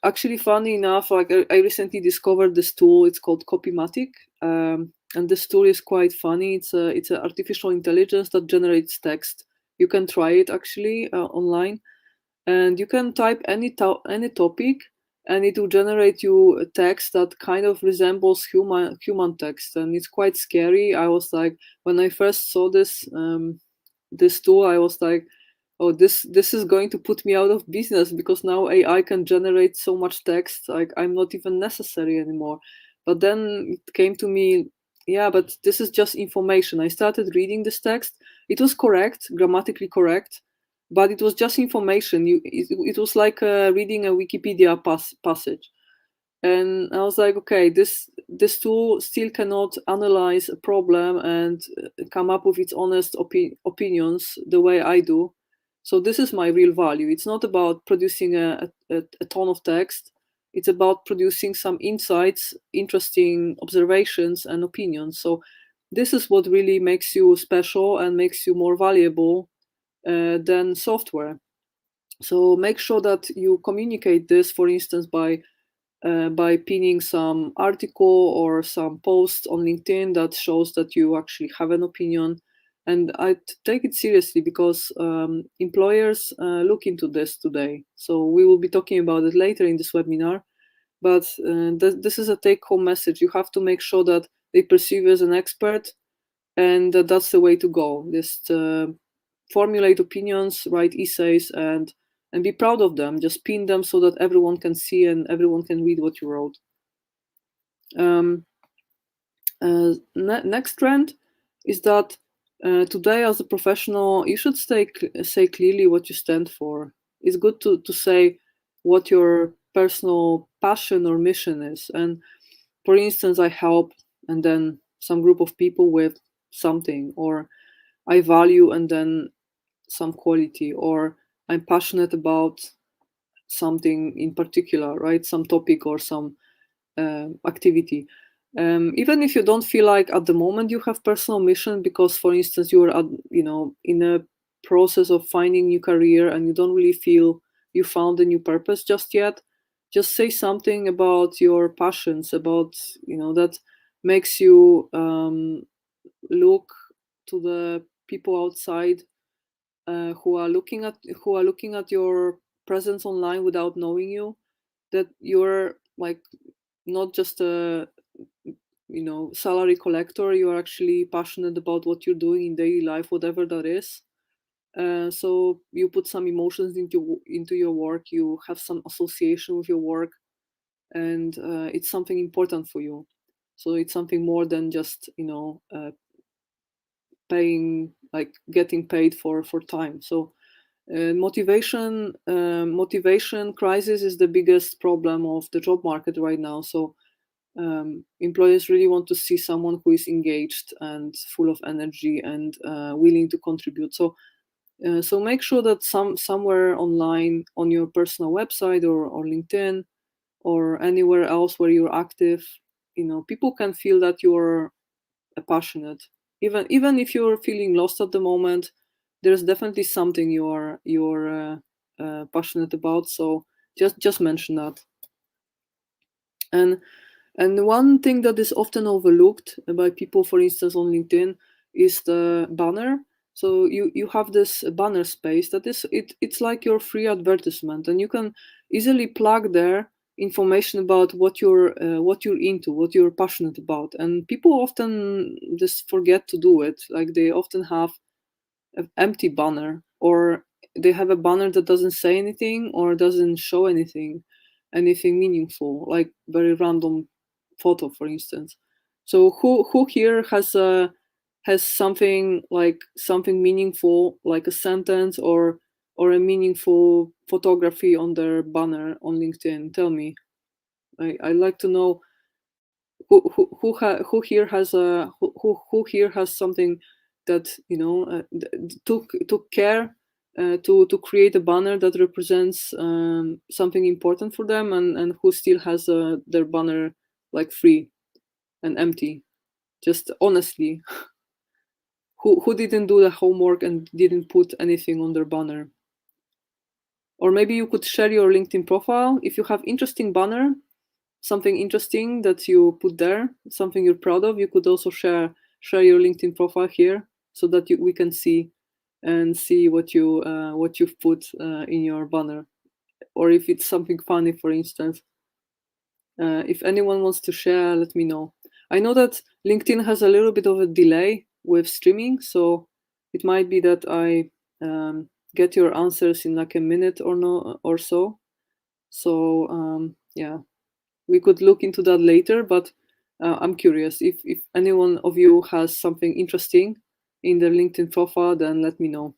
actually, funny enough, like I recently discovered this tool. It's called Copymatic, and this tool is quite funny. It's an artificial intelligence that generates text. You can try it actually online, and you can type any topic, and it will generate you a text that kind of resembles human text, and it's quite scary. I was like, when I first saw this tool, I was like, oh, this is going to put me out of business, because now AI can generate so much text, like I'm not even necessary anymore. But then it came to me, yeah, but this is just information. I started reading this text. It was correct, grammatically correct, but it was just information. It was like reading a Wikipedia passage. And I was like, okay, this tool still cannot analyze a problem and come up with its honest opinions the way I do. So this is my real value. It's not about producing a ton of text. It's about producing some insights, interesting observations, and opinions. So this is what really makes you special and makes you more valuable than software. So make sure that you communicate this, for instance, by pinning some article or some post on LinkedIn that shows that you actually have an opinion. And I take it seriously, because employers look into this today. So we will be talking about it later in this webinar. But this is a take-home message. You have to make sure that they perceive you as an expert, and that's the way to go. Just formulate opinions, write essays, and be proud of them. Just pin them so that everyone can see and everyone can read what you wrote. Next trend is that today, as a professional, you should say clearly what you stand for. It's good to say what your personal passion or mission is. And for instance, I help, and then some group of people with something, or I value and then some quality, or I'm passionate about something in particular, right? Some topic or some activity. Even if you don't feel like at the moment you have personal mission, because for instance you are in a process of finding new career and you don't really feel you found a new purpose just yet, just say something about your passions, about that makes you look to the people outside who are looking at your presence online without knowing you, that you're like not just a salary collector. You're actually passionate about what you're doing in daily life, whatever that is. So you put some emotions into your work, you have some association with your work, and it's something important for you. So it's something more than just paying, like getting paid for time. So motivation crisis is the biggest problem of the job market right now. So employers really want to see someone who is engaged and full of energy and willing to contribute. So make sure that somewhere online on your personal website or LinkedIn or anywhere else where you're active, people can feel that you're passionate. Even if you're feeling lost at the moment, there's definitely something you're passionate about. So just mention that. And one thing that is often overlooked by people, for instance, on LinkedIn, is the banner. So you have this banner space that it's like your free advertisement, and you can easily plug there information about what you're into, what you're passionate about. And people often just forget to do it. Like they often have an empty banner, or they have a banner that doesn't say anything or doesn't show anything meaningful, like very random photo, for instance. So who here has something, like something meaningful, like a sentence or a meaningful photography on their banner on LinkedIn? Tell me. I like to know who here has a who here has something that took care to create a banner that represents something important for them, and who still has their banner like free and empty. Just honestly, who didn't do the homework and didn't put anything on their banner? Or maybe you could share your LinkedIn profile if you have interesting banner, something interesting that you put there, something you're proud of. You could also share your LinkedIn profile here, so that we can see what you've put in your banner, or if it's something funny, for instance. If anyone wants to share, let me know. I know that LinkedIn has a little bit of a delay with streaming, so it might be that I get your answers in like a minute or so. So yeah, we could look into that later, but I'm curious if anyone of you has something interesting in their LinkedIn profile, then let me know.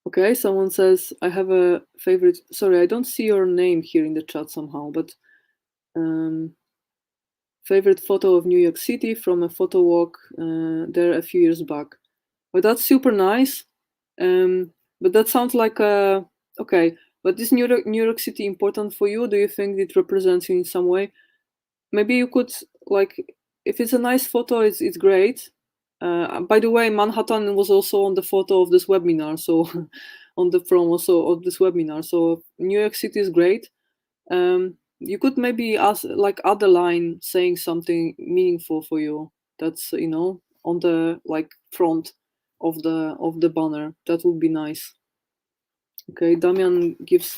Okay, someone says, I have a favorite. Sorry, I don't see your name here in the chat somehow, but favorite photo of New York City from a photo walk there a few years back. Well, that's super nice. But that sounds like okay. But is New York City important for you? Do you think it represents you in some way? Maybe you could, like, if it's a nice photo, it's great. By the way, Manhattan was also on the photo of this webinar, so on the promo of this webinar. So New York City is great. You could maybe ask, like, add a line saying something meaningful for you. That's on the like front of the banner. That would be nice. Okay, Damian gives.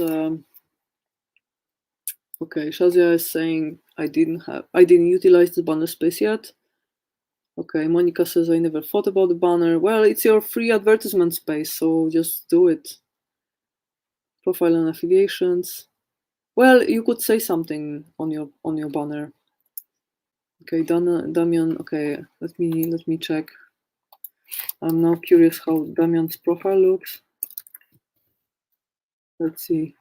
Okay, Shazia is saying I didn't utilize the banner space yet. Okay, Monica says I never thought about the banner. Well, it's your free advertisement space, so just do it. Profile and affiliations. Well, you could say something on your banner. Okay, Damian. Okay, let me check. I'm now curious how Damian's profile looks. Let's see.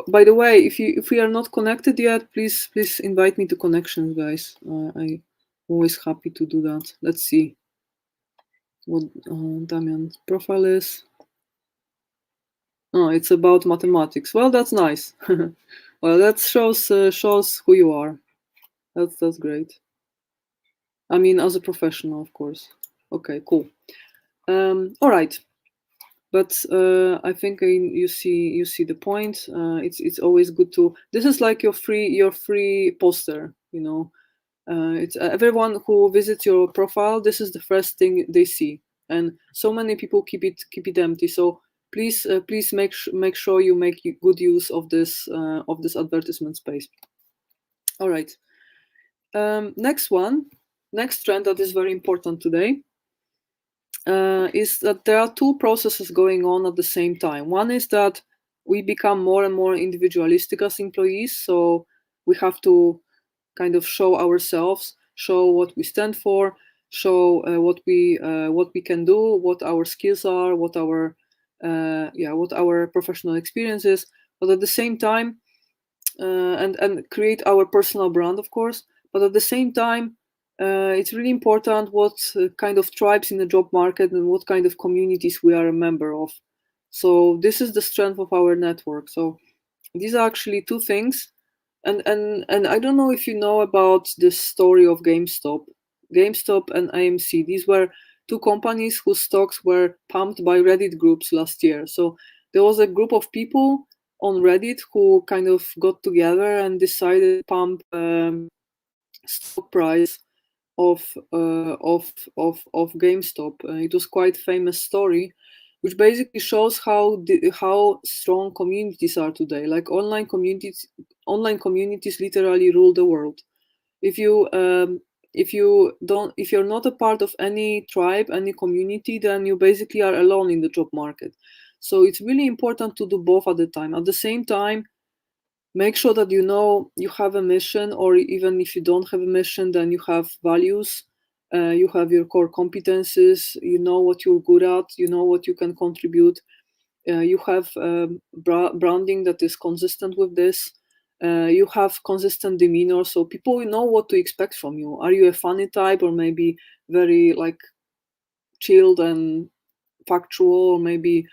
By the way, if we are not connected yet, please invite me to connections, guys. I'm always happy to do that. Let's see what Damian's profile is. Oh, it's about mathematics. Well, that's nice. Well, that shows who you are. That's great. I mean, as a professional, of course. Okay, cool. All right. But I think you see the point. It's always good to. This is like your free poster. You know, it's everyone who visits your profile. This is the first thing they see, and so many people keep it empty. So please make sure you make good use of this advertisement space. All right. Next trend that is very important today is that there are two processes going on at the same time. One is that we become more and more individualistic as employees, so we have to kind of show ourselves, show what we stand for, show what we can do, what our skills are, what our professional experience is, but at the same time, and create our personal brand, of course. But at the same time, it's really important what kind of tribes in the job market and what kind of communities we are a member of. So this is the strength of our network. So these are actually two things. And I don't know if you know about the story of GameStop and AMC. These were two companies whose stocks were pumped by Reddit groups last year. So there was a group of people on Reddit who kind of got together and decided to pump stock price of GameStop. It was quite famous story, which basically shows how strong communities are today. Like online communities literally rule the world. If you're not a part of any tribe, any community, then you basically are alone in the job market. So it's really important to do both at the time. At the same time, make sure that you know you have a mission, or even if you don't have a mission, then you have values, you have your core competences, you know what you're good at, you know what you can contribute, you have branding that is consistent with this, you have consistent demeanor, so people know what to expect from you. Are you a funny type, or maybe very like chilled and factual, or maybe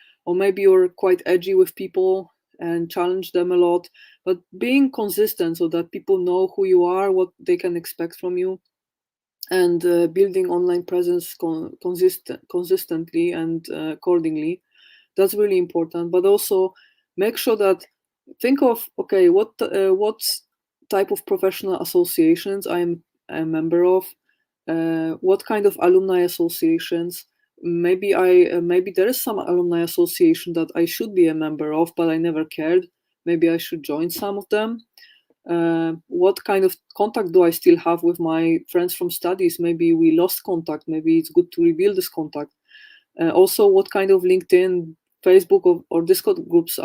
you're quite edgy with people and challenge them a lot, but being consistent so that people know who you are, what they can expect from you, and building online presence consistently and accordingly. That's really important. But also make sure that think of, okay, what type of professional associations I'm a member of, what kind of alumni associations. Maybe there is some alumni association that I should be a member of, but I never cared. Maybe I should join some of them. What kind of contact do I still have with my friends from studies? Maybe we lost contact. Maybe it's good to rebuild this contact. Also, what kind of LinkedIn, Facebook, or Discord groups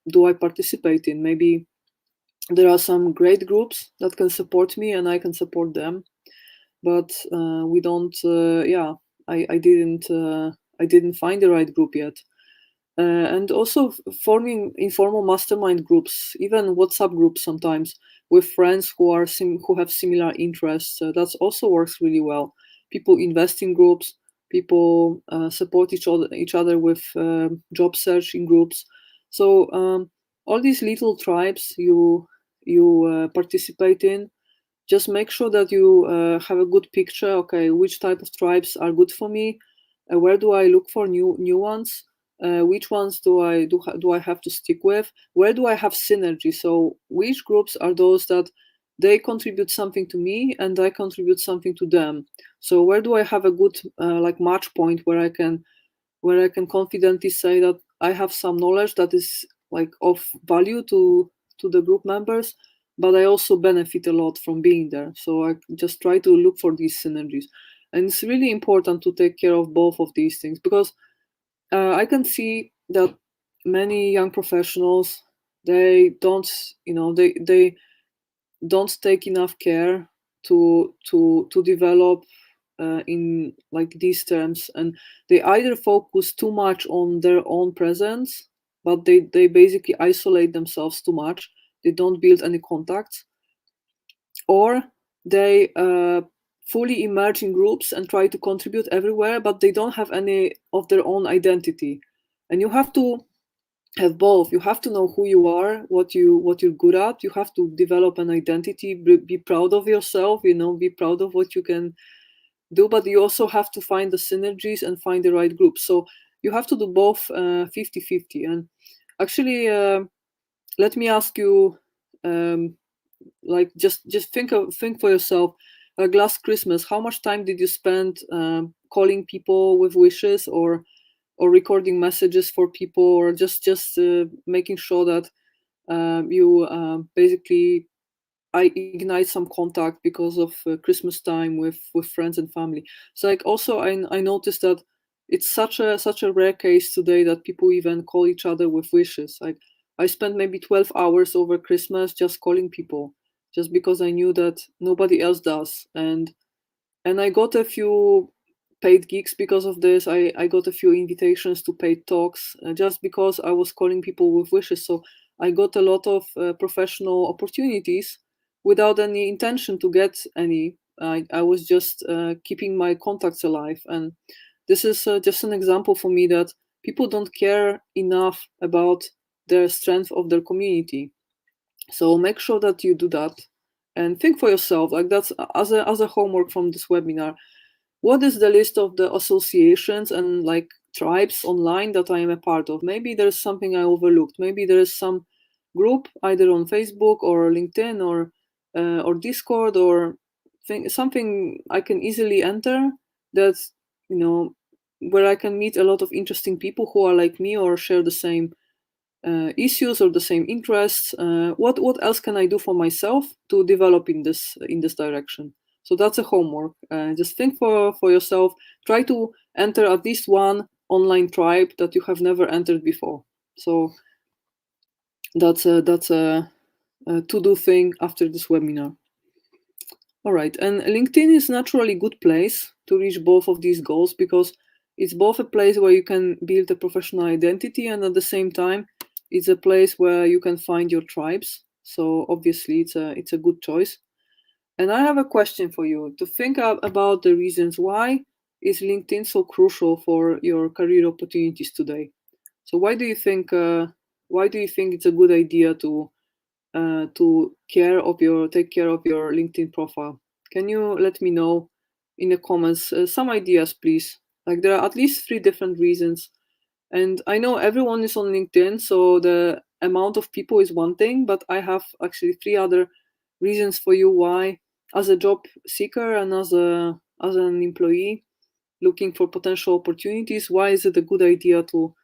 do I participate in? Maybe there are some great groups that can support me and I can support them, but we don't. I didn't find the right group yet. And also forming informal mastermind groups, even WhatsApp groups sometimes with friends who have similar interests. That also works really well. People invest in groups. People support each other with job searching groups. So all these little tribes you participate in, just make sure that you have a good picture. Okay, which type of tribes are good for me? Where do I look for new ones? Which ones do I have to stick with? Where do I have synergy? So which groups are those that they contribute something to me and I contribute something to them? So where do I have a good like match point where I can confidently say that I have some knowledge that is like of value to the group members, but I also benefit a lot from being there. So I just try to look for these synergies. And it's really important to take care of both of these things, because I can see that many young professionals, they don't, they don't take enough care to develop in like these terms, and they either focus too much on their own presence, but they basically isolate themselves too much. They don't build any contacts, or they fully emerge in groups and try to contribute everywhere, but they don't have any of their own identity. And you have to have both. You have to know who you are, what you're good at. You have to develop an identity, be proud of yourself, be proud of what you can do, but you also have to find the synergies and find the right group. So you have to do both 50-50. And actually, let me ask you, like just think for yourself, like last Christmas, how much time did you spend calling people with wishes, or recording messages for people, or just making sure that you basically ignite some contact because of Christmas time with friends and family. So like also I noticed that it's such a rare case today that people even call each other with wishes. Like I spent maybe 12 hours over Christmas just calling people, just because I knew that nobody else does. And I got a few paid gigs because of this. I got a few invitations to paid talks just because I was calling people with wishes. So I got a lot of professional opportunities without any intention to get any. I was just keeping my contacts alive. And this is just an example for me that people don't care enough about the strength of their community. So make sure that you do that and think for yourself. Like that's as a homework from this webinar. What is the list of the associations and like tribes online that I am a part of? Maybe there's something I overlooked. Maybe there is some group either on Facebook or LinkedIn or Discord or something I can easily enter, that's where I can meet a lot of interesting people who are like me or share the same issues or the same interests. What else can I do for myself to develop in this direction? So that's a homework. Just think for yourself. Try to enter at least one online tribe that you have never entered before. So that's a to-do thing after this webinar. All right, and LinkedIn is naturally a good place to reach both of these goals, because it's both a place where you can build a professional identity, and at the same time it's a place where you can find your tribes. So obviously it's a good choice. And I have a question for you to think about the reasons why is LinkedIn so crucial for your career opportunities today. So why do you think it's a good idea to take care of your LinkedIn profile? Can you let me know in the comments some ideas, please? Like there are at least 3 different reasons, and I know everyone is on LinkedIn, so the amount of people is one thing, but I have actually 3 other reasons for you why, as a job seeker and as an employee looking for potential opportunities, why is it a good idea to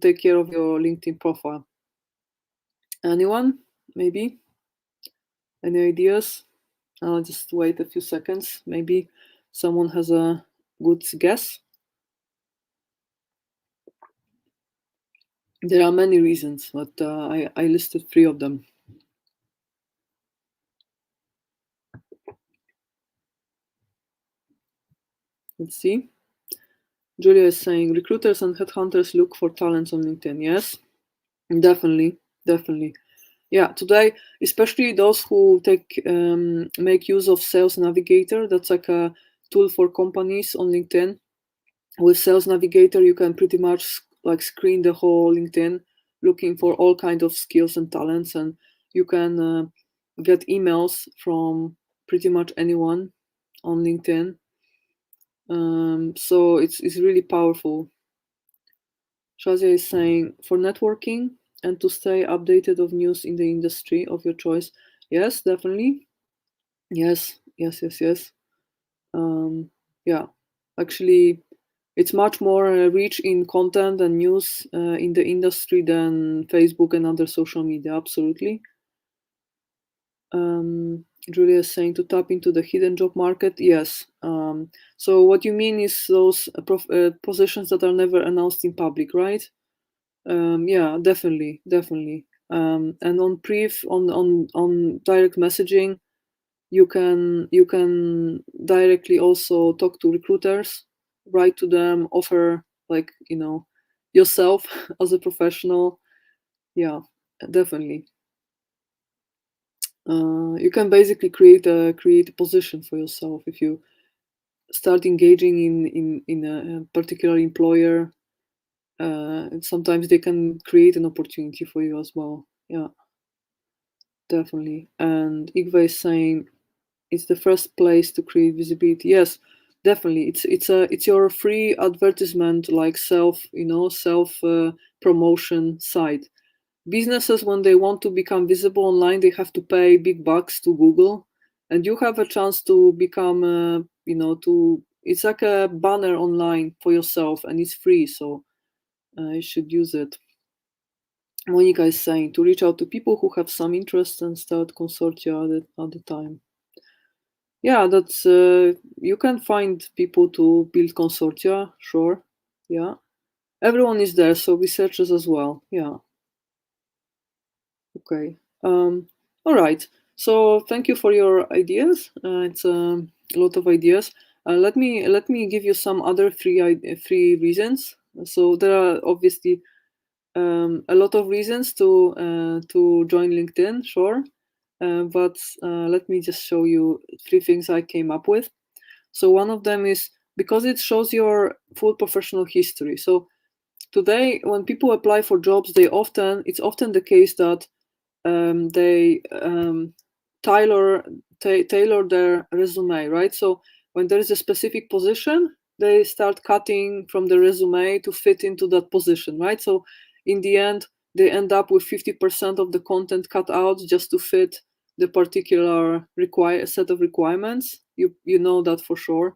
take care of your LinkedIn profile? Anyone? Maybe? Any ideas? I'll just wait a few seconds. Maybe someone has a good guess. There are many reasons, but I listed 3 of them. Let's see. Julia is saying recruiters and headhunters look for talents on LinkedIn. Yes, definitely. Yeah, today, especially those who make use of Sales Navigator, that's like a tool for companies on LinkedIn. With Sales Navigator, you can pretty much like screen the whole LinkedIn, looking for all kinds of skills and talents, and you can get emails from pretty much anyone on LinkedIn. So it's really powerful. Shazia is saying for networking and to stay updated of news in the industry of your choice. Yes, definitely. Yes. Yeah, actually, it's much more rich in content and news in the industry than Facebook and other social media. Absolutely. Julia is saying to tap into the hidden job market. Yes. So what you mean is those positions that are never announced in public, right? Yeah, definitely. And on direct messaging, you can directly also talk to recruiters, write to them, offer like yourself as a professional, Yeah, definitely. You can basically create a position for yourself if you start engaging in a particular employer. And sometimes they can create an opportunity for you as well. Yeah, definitely. And Igva is saying it's the first place to create visibility. Yes, definitely. It's your free advertisement, like self promotion site. Businesses, when they want to become visible online, they have to pay big bucks to Google, and you have a chance to become it's like a banner online for yourself, and it's free, so you should use it. Monica is saying to reach out to people who have some interest and start consortia at the time. Yeah, that's you can find people to build consortia, sure. Yeah, everyone is there, so researchers as well. Yeah. Okay. All right. So thank you for your ideas. It's a lot of ideas. Let me give you some other three reasons. So there are obviously a lot of reasons to join LinkedIn, sure. But let me just show you three things I came up with. So one of them is because it shows your full professional history. So today, when people apply for jobs, it's often the case that they tailor their resume, right? So when there is a specific position, they start cutting from the resume to fit into that position, right? So in the end, they end up with 50% of the content cut out just to fit the particular set of requirements. You know that for sure.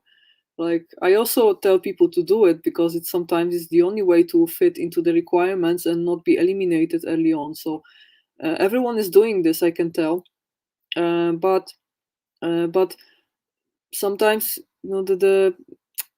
Like, I also tell people to do it because it's sometimes it's the only way to fit into the requirements and not be eliminated early on. So everyone is doing this, I can tell. But sometimes the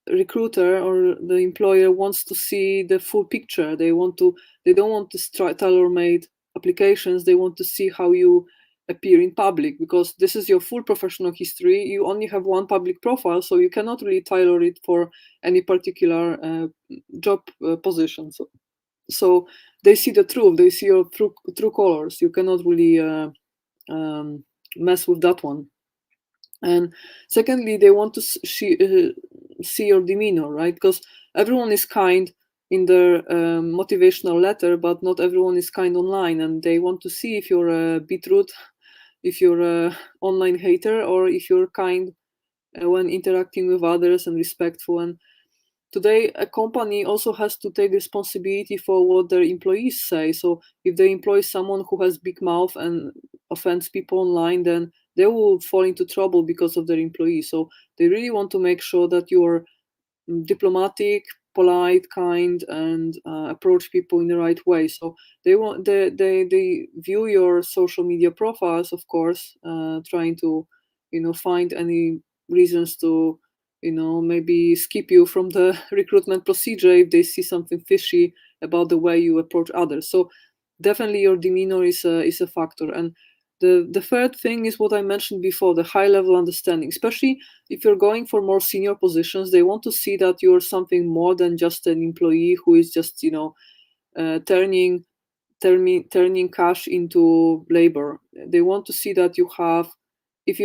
recruiter or the employer wants to see the full picture. They don't want to tailor-made applications. They want to see how you appear in public, because this is your full professional history. You only have one public profile, so you cannot really tailor it for any particular job position. So they see the truth. They see your true colors. You cannot really um, mess with that one. And secondly, they want to see your demeanor, right? Because everyone is kind in their motivational letter, but not everyone is kind online, and they want to see if you're a beetroot, if you're a online hater, or if you're kind when interacting with others and respectful. And today, a company also has to take responsibility for what their employees say. So if they employ someone who has big mouth and offends people online, then they will fall into trouble because of their employees. So they really want to make sure that you're diplomatic, polite, kind, and approach people in the right way. So they view your social media profiles, of course, trying to find any reasons to maybe skip you from the recruitment procedure if they see something fishy about the way you approach others. So definitely your demeanor is a factor. And the third thing is what I mentioned before, the high level understanding. Especially if you're going for more senior positions, they want to see that you're something more than just an employee who is just turning turning cash into labor. They want to see that you have, if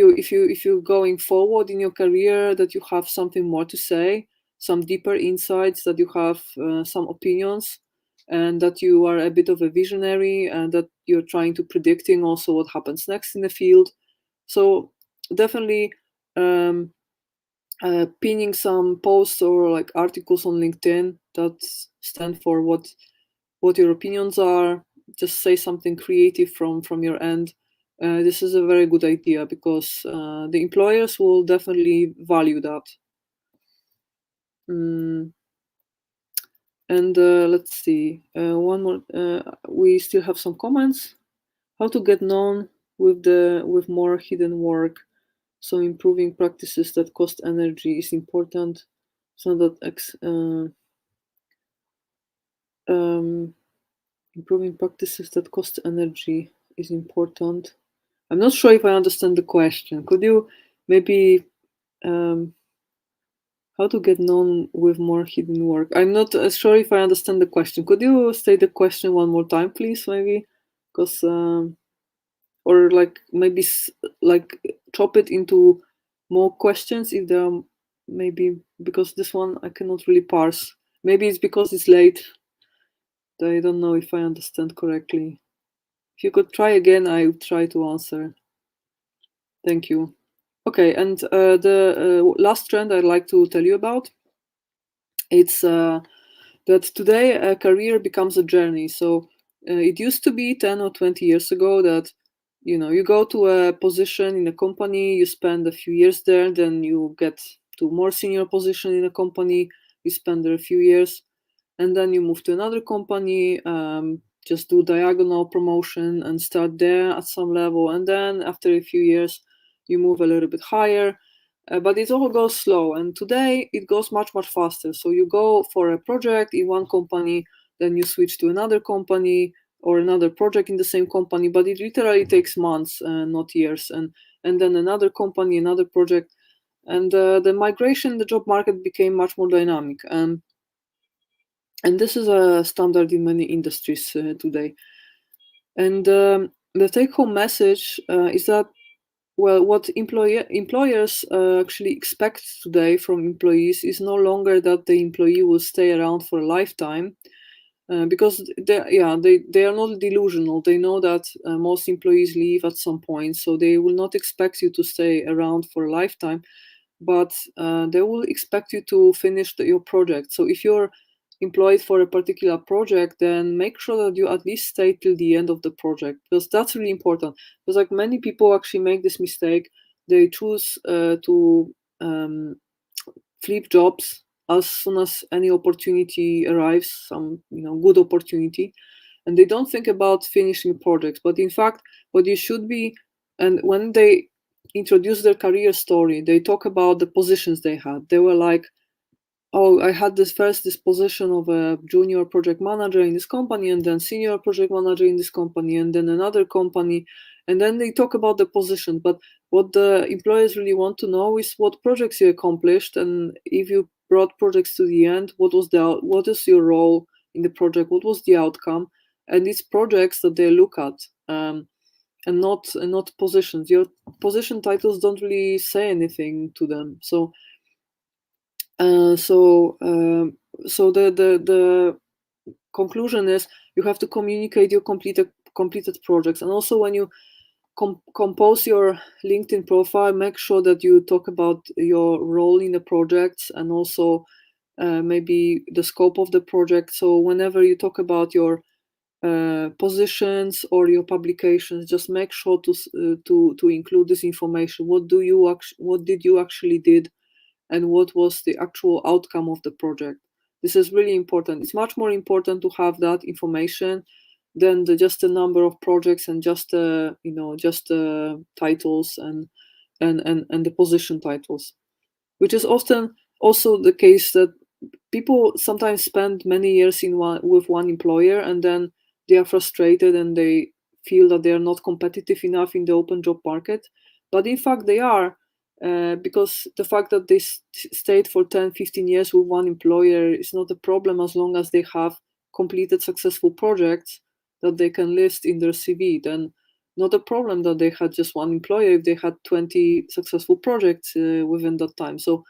you're going forward in your career, that you have something more to say, some deeper insights, that you have some opinions, and that you are a bit of a visionary, and that you're trying to predicting also what happens next in the field. So definitely um, pinning some posts or like articles on LinkedIn that stand for what your opinions are. Just say something creative from your end. This is a very good idea, because the employers will definitely value that. Mm, and let's see, one more. We still have some comments. How to get known with more hidden work. So improving practices that cost energy is important. So that improving practices that cost energy is important. I'm not sure if I understand the question. Could you maybe how to get known with more hidden work? I'm not sure if I understand the question. Could you state the question one more time, please? Maybe. because or like maybe like chop it into more questions if there are, maybe because this one I cannot really parse. Maybe it's because it's late. I don't know if I understand correctly. If you could try again, I would try to answer. Thank you. Okay, and the last trend I'd like to tell you about, it's that today a career becomes a journey. So it used to be 10 or 20 years ago that you go to a position in a company, you spend a few years there, then you get to more senior position in a company, you spend there a few years, and then you move to another company, just do diagonal promotion and start there at some level, and then after a few years you move a little bit higher, but it all goes slow, and today it goes much faster. So you go for a project in one company, then you switch to another company or another project in the same company, but it literally takes months, not years, and then another company, another project, and the migration in the job market became much more dynamic. And this is a standard in many industries today. And the take-home message is that, well, what employers actually expect today from employees is no longer that the employee will stay around for a lifetime, because they are not delusional. They know that most employees leave at some point, so they will not expect you to stay around for a lifetime, but they will expect you to finish your project. So if you're employed for a particular project, then make sure that you at least stay till the end of the project, because that's really important. Because like many people actually make this mistake, they choose to flip jobs as soon as any opportunity arrives, some good opportunity, and they don't think about finishing projects. But in fact, what you should be, and when they introduce their career story, they talk about the positions they had. They were like, oh, I had this position of a junior project manager in this company, and then senior project manager in this company, and then another company, and then they talk about the position. But what the employers really want to know is what projects you accomplished, and if you brought projects to the end, what is your role in the project, what was the outcome, and it's projects that they look at, and not positions. Your position titles don't really say anything to them. So the conclusion is you have to communicate your completed projects, and also when you compose your LinkedIn profile, make sure that you talk about your role in the projects, and also maybe the scope of the project. So whenever you talk about your positions or your publications, just make sure to include this information. What did you actually did, and what was the actual outcome of the project? This is really important. It's much more important to have that information than just the number of projects and just titles and the position titles, which is often also the case that people sometimes spend many years with one employer, and then they are frustrated and they feel that they are not competitive enough in the open job market. But in fact they are, because the fact that they stayed for 10-15 years with one employer is not a problem, as long as they have completed successful projects that they can list in their CV. Then not a problem that they had just one employer if they had 20 successful projects within that time. So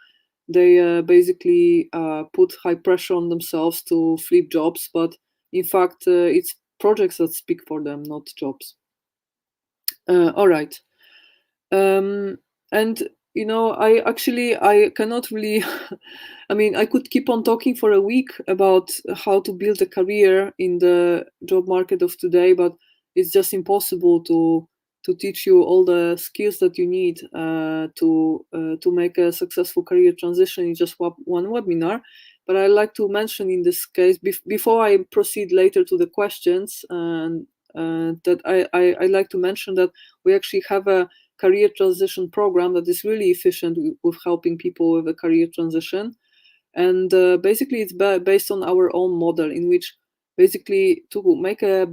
they basically put high pressure on themselves to flip jobs, but in fact it's projects that speak for them, not jobs. All right. And I cannot really I mean, I could keep on talking for a week about how to build a career in the job market of today, but it's just impossible to teach you all the skills that you need to make a successful career transition in just one webinar. But I like to mention in this case, before I proceed later to the questions, that I like to mention that we actually have a career transition program that is really efficient with helping people with a career transition. And basically it's based on our own model, in which basically to make a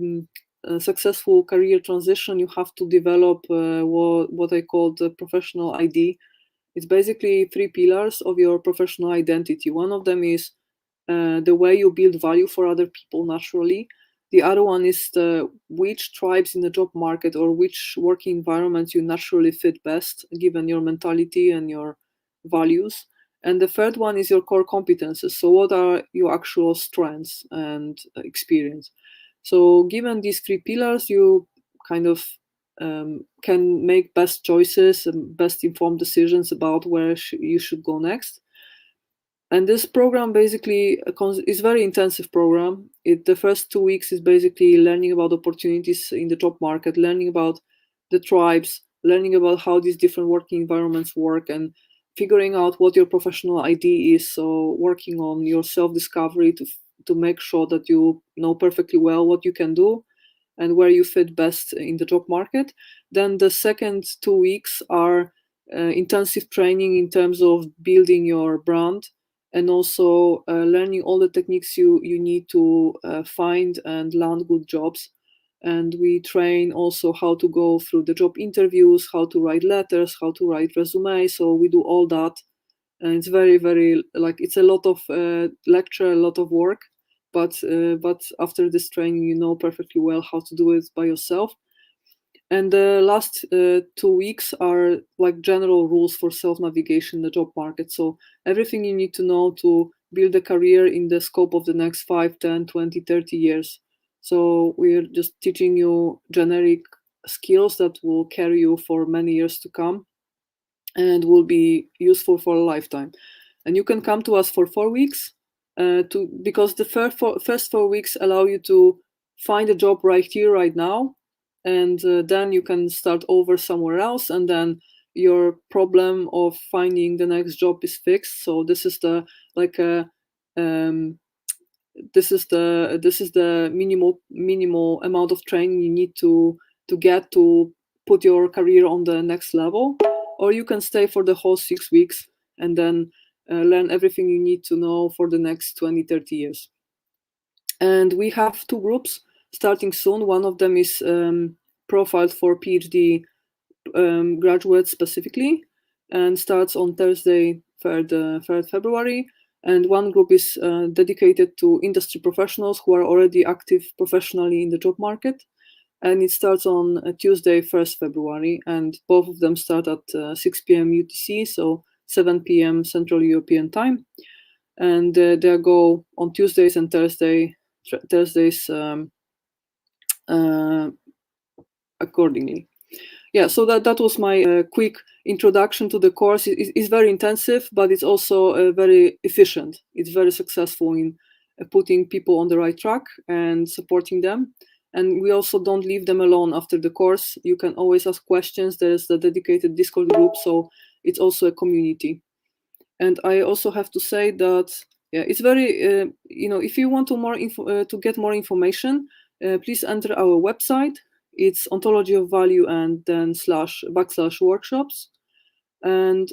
successful career transition, you have to develop what I call the professional ID. It's basically 3 pillars of your professional identity. One of them is the way you build value for other people naturally. The other one is which tribes in the job market or which working environment you naturally fit best, given your mentality and your values. And the third one is your core competences. So what are your actual strengths and experience? So given these three pillars, you kind of can make best choices and best informed decisions about where you should go next. And this program basically is very intensive program. The first 2 weeks is basically learning about opportunities in the job market, learning about the tribes, learning about how these different working environments work, and figuring out what your professional ID is. So working on your self-discovery to make sure that you know perfectly well what you can do and where you fit best in the job market. Then the second 2 weeks are intensive training in terms of building your brand and also learning all the techniques you need to find and land good jobs. And we train also how to go through the job interviews, how to write letters, how to write resumes. So we do all that. And it's very, very, like, it's a lot of lecture, a lot of work, but after this training, you know perfectly well how to do it by yourself. And the last 2 weeks are like general rules for self-navigation in the job market. So everything you need to know to build a career in the scope of the next 5, 10, 20, 30 years. So we're just teaching you generic skills that will carry you for many years to come and will be useful for a lifetime. And you can come to us for 4 weeks because the first 4 weeks allow you to find a job right here, right now, and then you can start over somewhere else, and then your problem of finding the next job is fixed. So this is the this is the minimal amount of training you need to get to put your career on the next level. Or you can stay for the whole 6 weeks and then learn everything you need to know for the next 20, 30 years. And we have 2 groups starting soon. One of them is profiled for PhD graduates specifically and starts on Thursday, 3rd February. And one group is dedicated to industry professionals who are already active professionally in the job market. And it starts on Tuesday, 1st February. And both of them start at 6 p.m. UTC, so 7 p.m. Central European Time. And they go on Tuesdays and Thursdays accordingly. Yeah, so that was my quick introduction to the course. It's very intensive, but it's also very efficient. It's very successful in putting people on the right track and supporting them. And we also don't leave them alone after the course. You can always ask questions. There's the dedicated Discord group, so it's also a community. And I also have to say that, yeah, it's very, if you want to get more information, please enter our website. It's Ontology of Value and then /workshops. And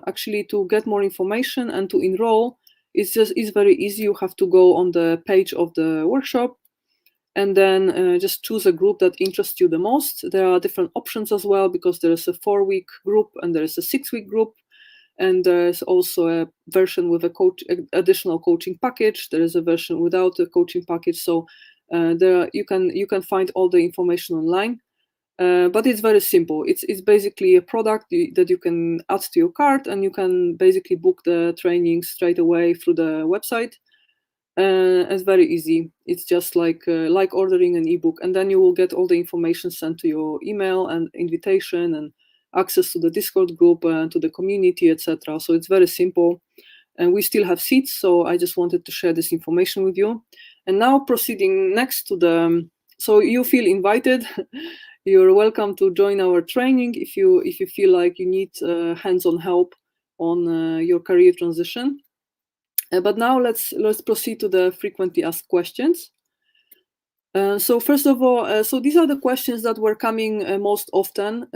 actually, to get more information and to enroll, it's very easy. You have to go on the page of the workshop and then just choose a group that interests you the most. There are different options as well, because there is a 4-week group and there is a 6-week group. And there's also a version with additional coaching package. There is a version without a coaching package. So you can find all the information online. But it's very simple. It's basically a product that you can add to your cart, and you can basically book the training straight away through the website. It's very easy. It's just like ordering an ebook, and then you will get all the information sent to your email and invitation and access to the Discord group and to the community, etc. So it's very simple, and we still have seats. So I just wanted to share this information with you. And now proceeding next to so you feel invited. You're welcome to join our training if you feel like you need hands-on help on your career transition. But now let's proceed to the frequently asked questions. So first of all, so these are the questions that were coming most often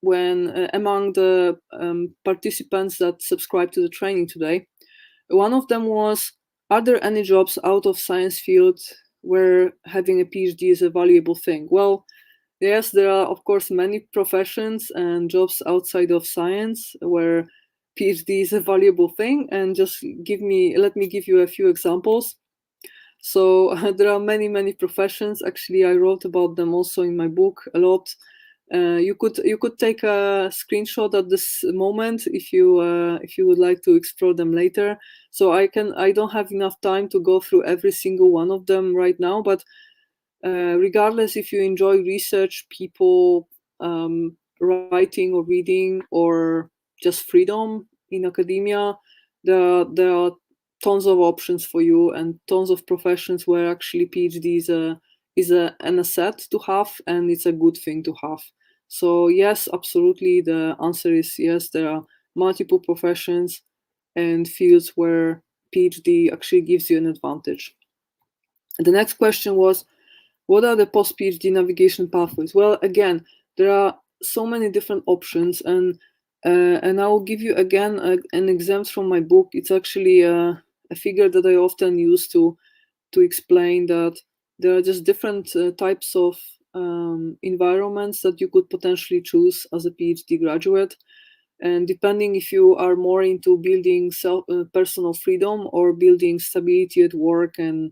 when among the participants that subscribed to the training today. One of them was, are there any jobs out of science field where having a PhD is a valuable thing? Well, yes, there are, of course, many professions and jobs outside of science where PhD is a valuable thing. And just let me give you a few examples. So there are many professions. Actually, I wrote about them also in my book a lot. You could take a screenshot at this moment if you would like to explore them later. So I don't have enough time to go through every single one of them right now, but regardless if you enjoy research, people, writing or reading, or just freedom in academia, there are tons of options for you and tons of professions where actually PhD is an asset to have, and it's a good thing to have. So yes, absolutely, the answer is yes. There are multiple professions and fields where PhD actually gives you an advantage. And the next question was, what are the post-PhD navigation pathways? Well, again, there are so many different options, and I will give you again an example from my book. It's actually a figure that I often use to explain that there are just different types of environments that you could potentially choose as a PhD graduate. And depending if you are more into building personal freedom or building stability at work and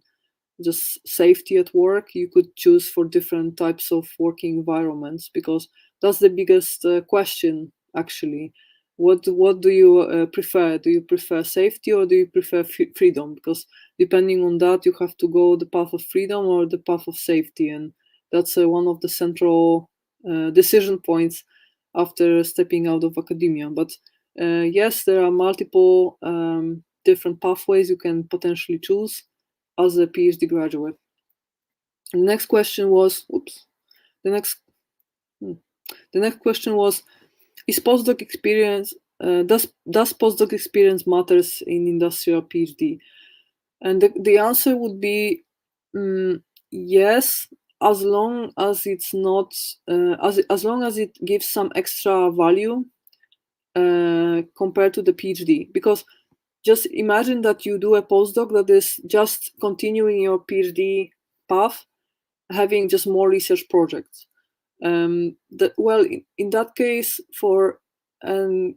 just safety at work, you could choose for different types of working environments, because that's the biggest question actually. What do you prefer? Do you prefer safety or do you prefer freedom? Because depending on that, you have to go the path of freedom or the path of safety, and that's one of the central decision points after stepping out of academia. But yes, there are multiple different pathways you can potentially choose as a PhD graduate. The next question was, the next, hmm, the next question was, is postdoc experience, does postdoc experience matters in industrial PhD? And the answer would be yes, as long as it's not, as long as it gives some extra value compared to the PhD. Because just imagine that you do a postdoc that is just continuing your PhD path, having just more research projects. Well, in that case, for an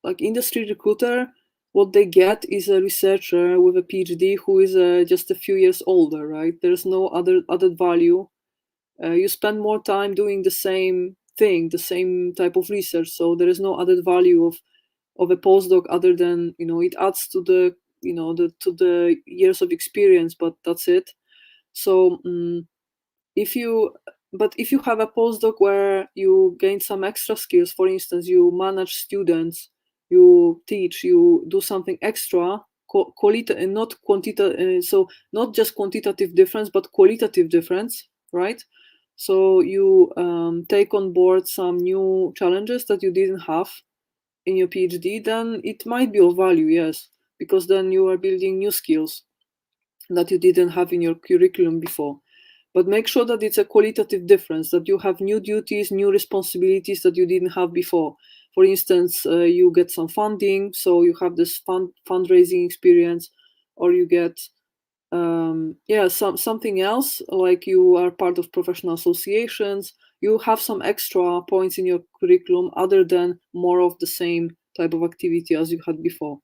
like industry recruiter, what they get is a researcher with a PhD who is just a few years older, right? There's no other added value. You spend more time doing the same thing, the same type of research, so there is no added value of a postdoc other than, it adds to the, to the years of experience, but that's it. So if you if you have a postdoc where you gain some extra skills, for instance, you manage students, you teach, you do something extra, and not quantitative, so not just quantitative difference but qualitative difference, right? So you take on board some new challenges that you didn't have in your PhD, then it might be of value, yes, because then you are building new skills that you didn't have in your curriculum before. But make sure that it's a qualitative difference, that you have new duties, new responsibilities that you didn't have before. For instance, you get some funding, so you have this fundraising experience, or you get something else, like you are part of professional associations. You have some extra points in your curriculum other than more of the same type of activity as you had before.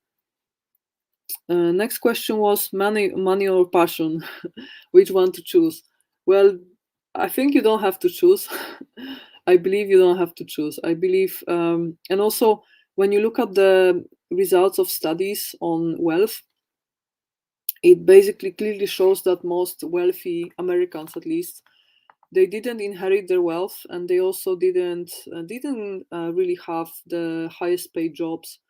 Next question was money or passion. Which one to choose? Well, I think you don't have to choose. I believe you don't have to choose. I believe, and also when you look at the results of studies on wealth, it basically clearly shows that most wealthy Americans, at least, they didn't inherit their wealth, and they also didn't really have the highest paid jobs.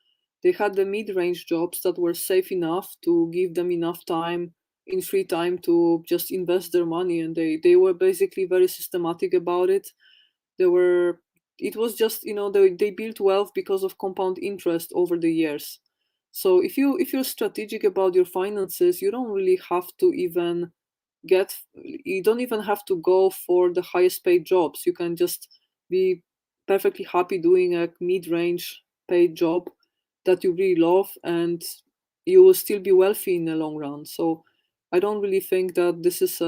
They had the mid-range jobs that were safe enough to give them enough time in free time to just invest their money, and they were basically very systematic about it. They were It was just, they built wealth because of compound interest over the years. So if you're strategic about your finances, you don't really have to even you don't even have to go for the highest paid jobs. You can just be perfectly happy doing a mid-range paid job that you really love, and you will still be wealthy in the long run. So I don't really think that this is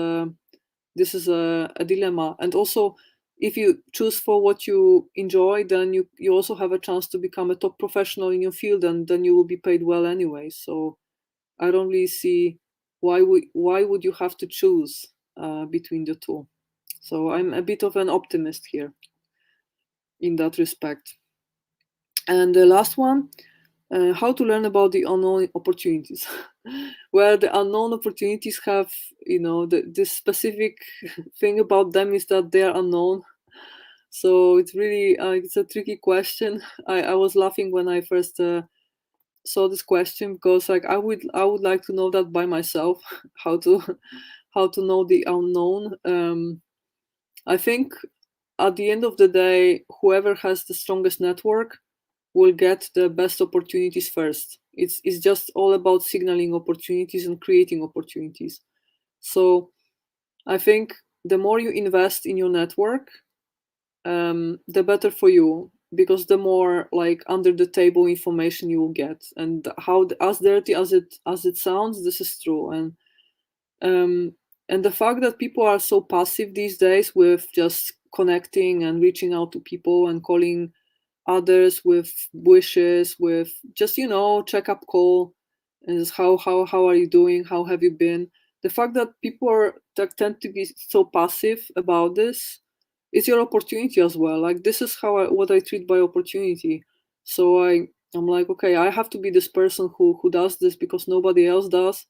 a dilemma. And also, if you choose for what you enjoy, then you also have a chance to become a top professional in your field, and then you will be paid well anyway. So I don't really see why would you have to choose between the two? So I'm a bit of an optimist here in that respect. And the last one, how to learn about the unknown opportunities. Well, the unknown opportunities have, this specific thing about them is that they are unknown. So it's really it's a tricky question. I was laughing when I first saw this question, because like I would like to know that by myself, how to how to know the unknown. I think at the end of the day, whoever has the strongest network will get the best opportunities first. It's just all about signaling opportunities and creating opportunities. So I think the more you invest in your network, the better for you, because the more like under the table information you will get. And how as dirty as it sounds, this is true. Um, and the fact that people are so passive these days with just connecting and reaching out to people and calling others with wishes, with just check-up call, and just how are you doing, how have you been. The fact that people are that tend to be so passive about this, it's your opportunity as well. Like, this is what I treat by opportunity. So I'm like, okay, I have to be this person who does this because nobody else does,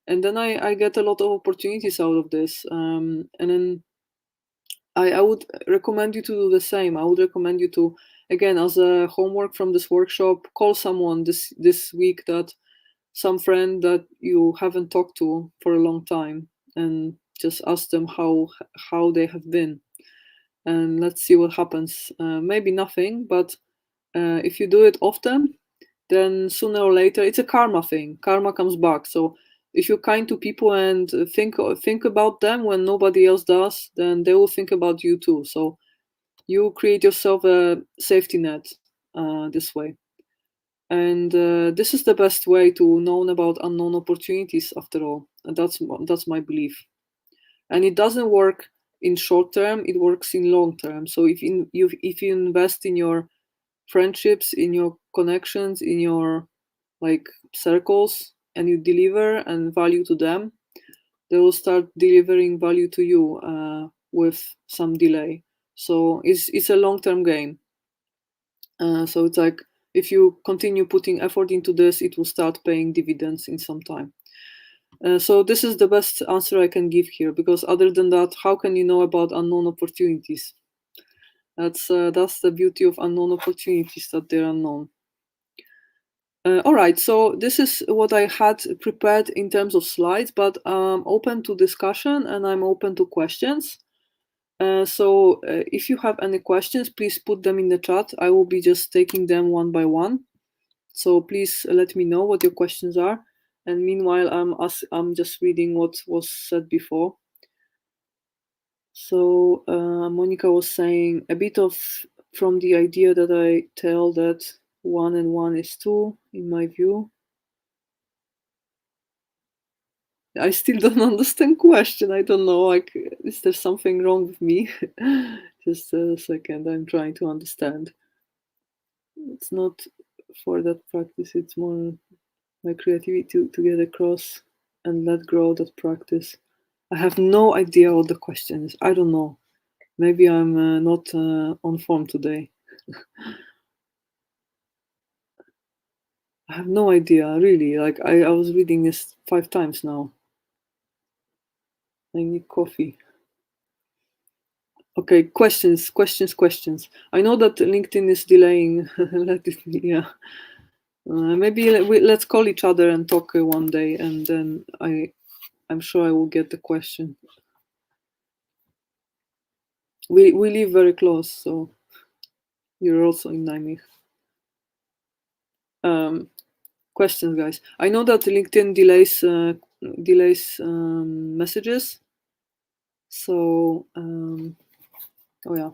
and then I get a lot of opportunities out of this. And then I would recommend you to do the same. I would recommend you to, again, as a homework from this workshop, call someone this week, that some friend that you haven't talked to for a long time, and just ask them how they have been, and let's see what happens. Maybe nothing, but if you do it often, then sooner or later, it's a karma thing. Karma comes back. So if you're kind to people and think about them when nobody else does, then they will think about you too. So you create yourself a safety net this way. And this is the best way to know about unknown opportunities, after all. And that's my belief. And it doesn't work in short term, it works in long term. So if you invest in your friendships, in your connections, in your like circles, and you deliver and value to them, they will start delivering value to you with some delay. So it's a long-term game. So it's like, if you continue putting effort into this, it will start paying dividends in some time. So this is the best answer I can give here, because other than that, how can you know about unknown opportunities? That's the beauty of unknown opportunities, that they're unknown. All right, so this is what I had prepared in terms of slides, but I'm open to discussion and I'm open to questions. So if you have any questions, please put them in the chat. I will be just taking them one by one. So please let me know what your questions are. And meanwhile, I'm just reading what was said before. So Monica was saying a bit of from the idea that I tell that 1 and 1 is 2, in my view. I still don't understand question. I don't know, like, is there something wrong with me? Just a second, I'm trying to understand. It's not for that practice, it's more my creativity to get across and let grow that practice. I have no idea what the question is. I don't know. Maybe I'm not on form today. I have no idea, really. Like, I was reading this 5 times now. I need coffee. Okay, questions. I know that LinkedIn is delaying. Yeah. Maybe let's call each other and talk one day, and then I'm sure I will get the question. We live very close, so you're also in Nijmegen. Questions, guys. I know that LinkedIn delays messages. So oh yeah,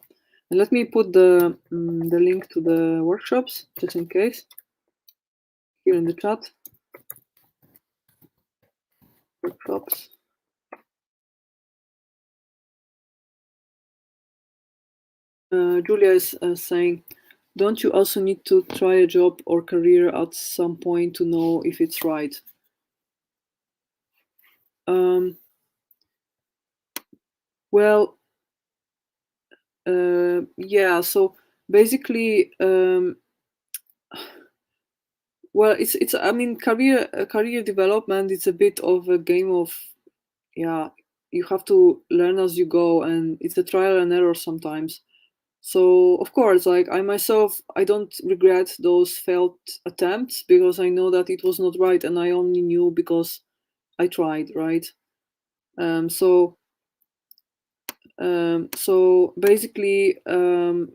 and let me put the link to the workshops just in case here in the chat. Workshops. Julia is saying, don't you also need to try a job or career at some point to know if it's right? Well, yeah. So basically, well, it's. I mean, career development. It's a bit of a game of, yeah. You have to learn as you go, and it's a trial and error sometimes. So of course, like I myself, I don't regret those failed attempts because I know that it was not right, and I only knew because I tried, right? So so basically,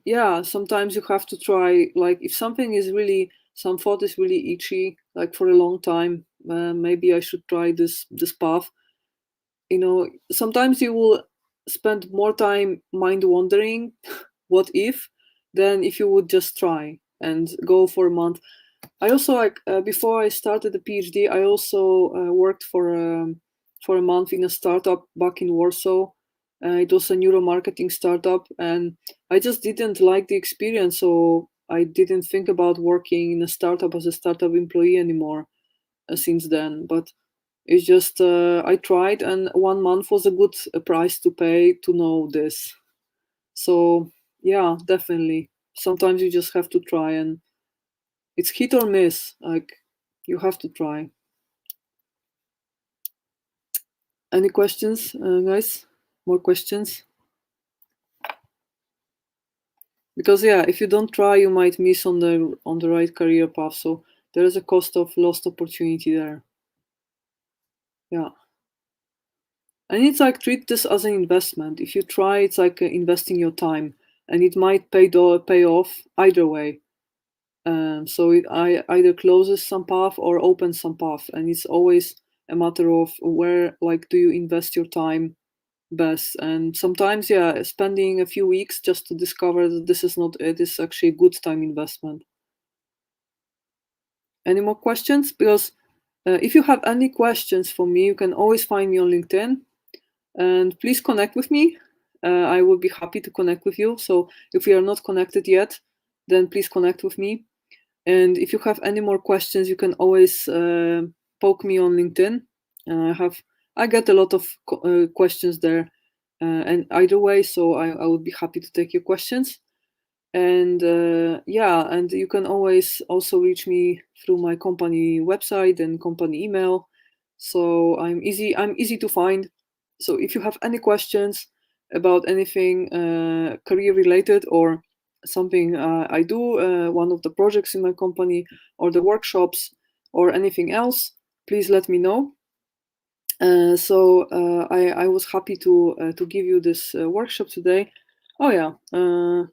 yeah, sometimes you have to try. Like if something is really, some thought is really itchy, like for a long time, maybe I should try this path. You know, sometimes you will spend more time mind wandering, what if, than if you would just try and go for a month. I also like before I started the PhD, I also worked for a month in a startup back in Warsaw. It was a neuromarketing startup, and I just didn't like the experience, so I didn't think about working in a startup as a startup employee anymore since then. But it's just I tried, and 1 month was a good price to pay to know this. So yeah, definitely. Sometimes you just have to try, and it's hit or miss. Like you have to try. Any questions, guys? More questions? Because yeah, if you don't try, you might miss on the right career path. So there is a cost of lost opportunity there. Yeah, and it's like treat this as an investment. If you try, it's like investing your time, and it might pay off either way. So I either closes some path or opens some path, and it's always a matter of where, like, do you invest your time best. And sometimes, yeah, spending a few weeks just to discover that this is not it is actually a good time investment. Any more questions? Because if you have any questions for me, you can always find me on LinkedIn, and please connect with me. I would be happy to connect with you. So if we are not connected yet, then please connect with me. And if you have any more questions, you can always poke me on LinkedIn. I get a lot of questions there, and either way, so I would be happy to take your questions. And yeah, and you can always also reach me through my company website and company email. So I'm easy to find. So if you have any questions about anything career related, or something I do, one of the projects in my company, or the workshops, or anything else, please let me know. I was happy to give you this workshop today. Oh yeah,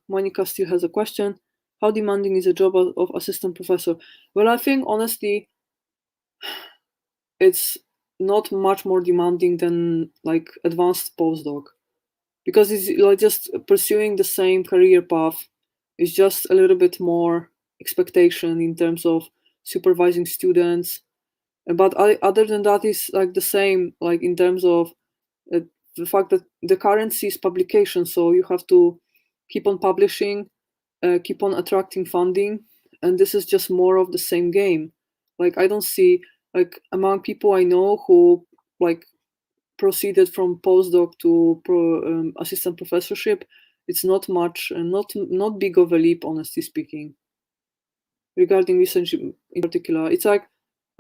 Monica still has a question. How demanding is a job of assistant professor? Well, I think honestly, it's not much more demanding than like advanced postdoc, because it's like just pursuing the same career path. It's just a little bit more expectation in terms of supervising students. But other than that, is like the same, like in terms of uh, the fact that the currency is publication, so you have to keep on publishing, keep on attracting funding, and this is just more of the same game. Like I don't see, like among people I know who like proceeded from postdoc to assistant professorship, it's not much, not big of a leap, honestly speaking. Regarding research in particular, it's like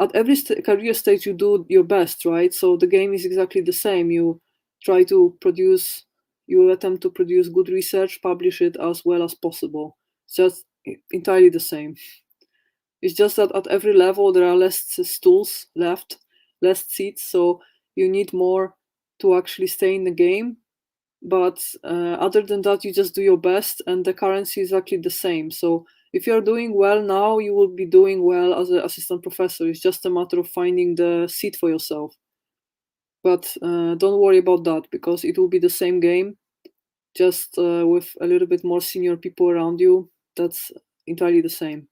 at every career stage you do your best, right? So the game is exactly the same. You try to produce, you attempt to produce good research, publish it as well as possible. It's just entirely the same. It's just that at every level there are less stools left, less seats, so you need more to actually stay in the game. But other than that, you just do your best, and the currency is actually the same. So if you're doing well now, you will be doing well as an assistant professor. It's just a matter of finding the seat for yourself. But don't worry about that, because it will be the same game, just with a little bit more senior people around you. That's entirely the same,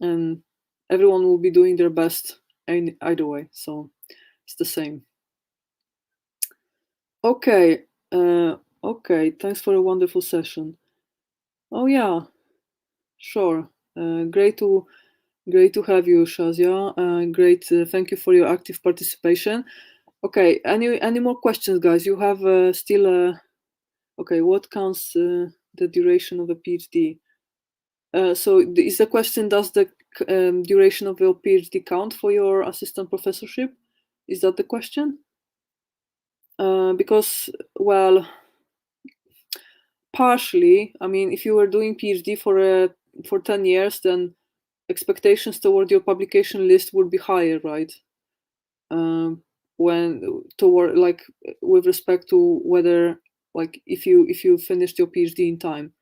and everyone will be doing their best either way. So it's the same. Okay. Okay. Thanks for a wonderful session. Oh yeah. Sure. Great to Great to have you, Shazia. Great. Thank you for your active participation. Okay. Any more questions, guys? You have still. Okay. What counts the duration of a PhD? So is the question: does the duration of your PhD count for your assistant professorship? Is that the question? Because, well, partially. I mean, if you were doing PhD for 10 years, then expectations toward your publication list would be higher, right? When toward, like, with respect to whether, like, if you finished your PhD in time.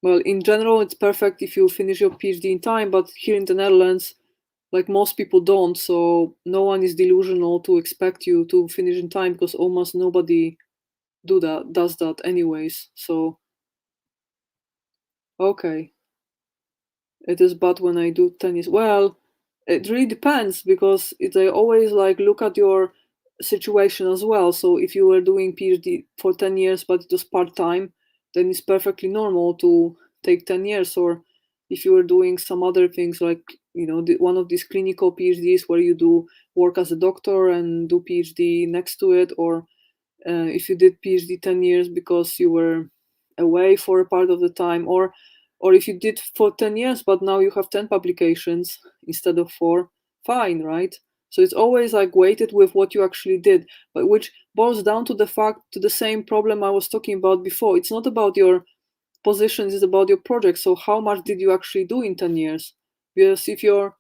Well, in general, it's perfect if you finish your PhD in time, but here in the Netherlands, like, most people don't, so no one is delusional to expect you to finish in time, because almost nobody does that anyways. So okay, it is bad when I do tennis. Well, it really depends, because they always, like, look at your situation as well. So if you were doing PhD for 10 years but it was part-time, then it's perfectly normal to take 10 years. Or if you were doing some other things, like, one of these clinical PhDs where you do work as a doctor and do PhD next to it, or if you did PhD 10 years because you were away for a part of the time, or if you did for 10 years but now you have 10 publications instead of 4, fine, right? So it's always, like, weighted with what you actually did, but which boils down to the same problem I was talking about before. It's not about your positions, it's about your project. So how much did you actually do in 10 years? Because if your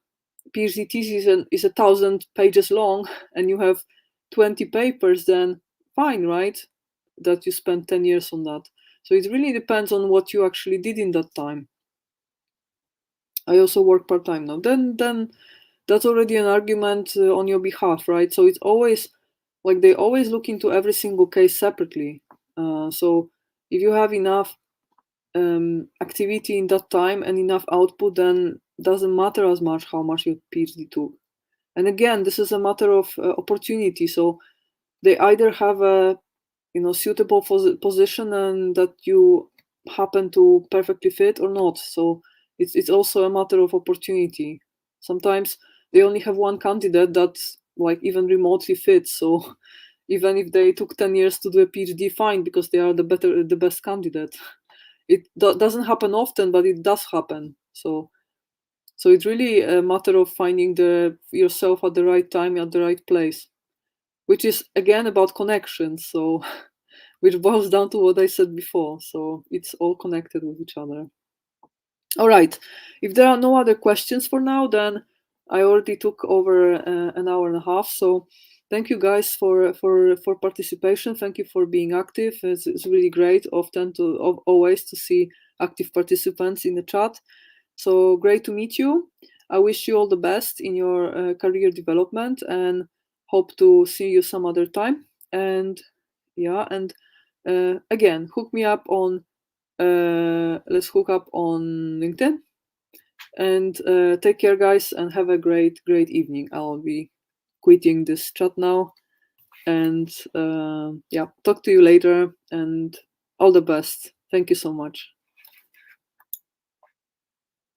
PhD thesis is 1,000 pages long and you have 20 papers, then fine, right? That you spent 10 years on that. So it really depends on what you actually did in that time. I also work part-time now. Then that's already an argument on your behalf, right? So it's always, like, they always look into every single case separately. So if you have enough activity in that time and enough output, then doesn't matter as much how much your PhD took. And again, this is a matter of opportunity. So they either have a suitable position and that you happen to perfectly fit, or not. So it's also a matter of opportunity. Sometimes they only have one candidate that, like, even remotely fits. So even if they took 10 years to do a PhD, fine, because they are the best candidate. It doesn't happen often, but it does happen. So it's really a matter of finding yourself at the right time, at the right place, which is again about connections. So which boils down to what I said before. So it's all connected with each other. All right. If there are no other questions for now, then I already took over an hour and a half. So thank you guys for participation. Thank you for being active. It's really great always to see active participants in the chat. So great to meet you. I wish you all the best in your career development, and hope to see you some other time. And yeah, and again, hook me up on let's hook up on LinkedIn. And take care, guys, and have a great evening. I'll be quitting this chat now, and yeah, talk to you later, and all the best. Thank you so much.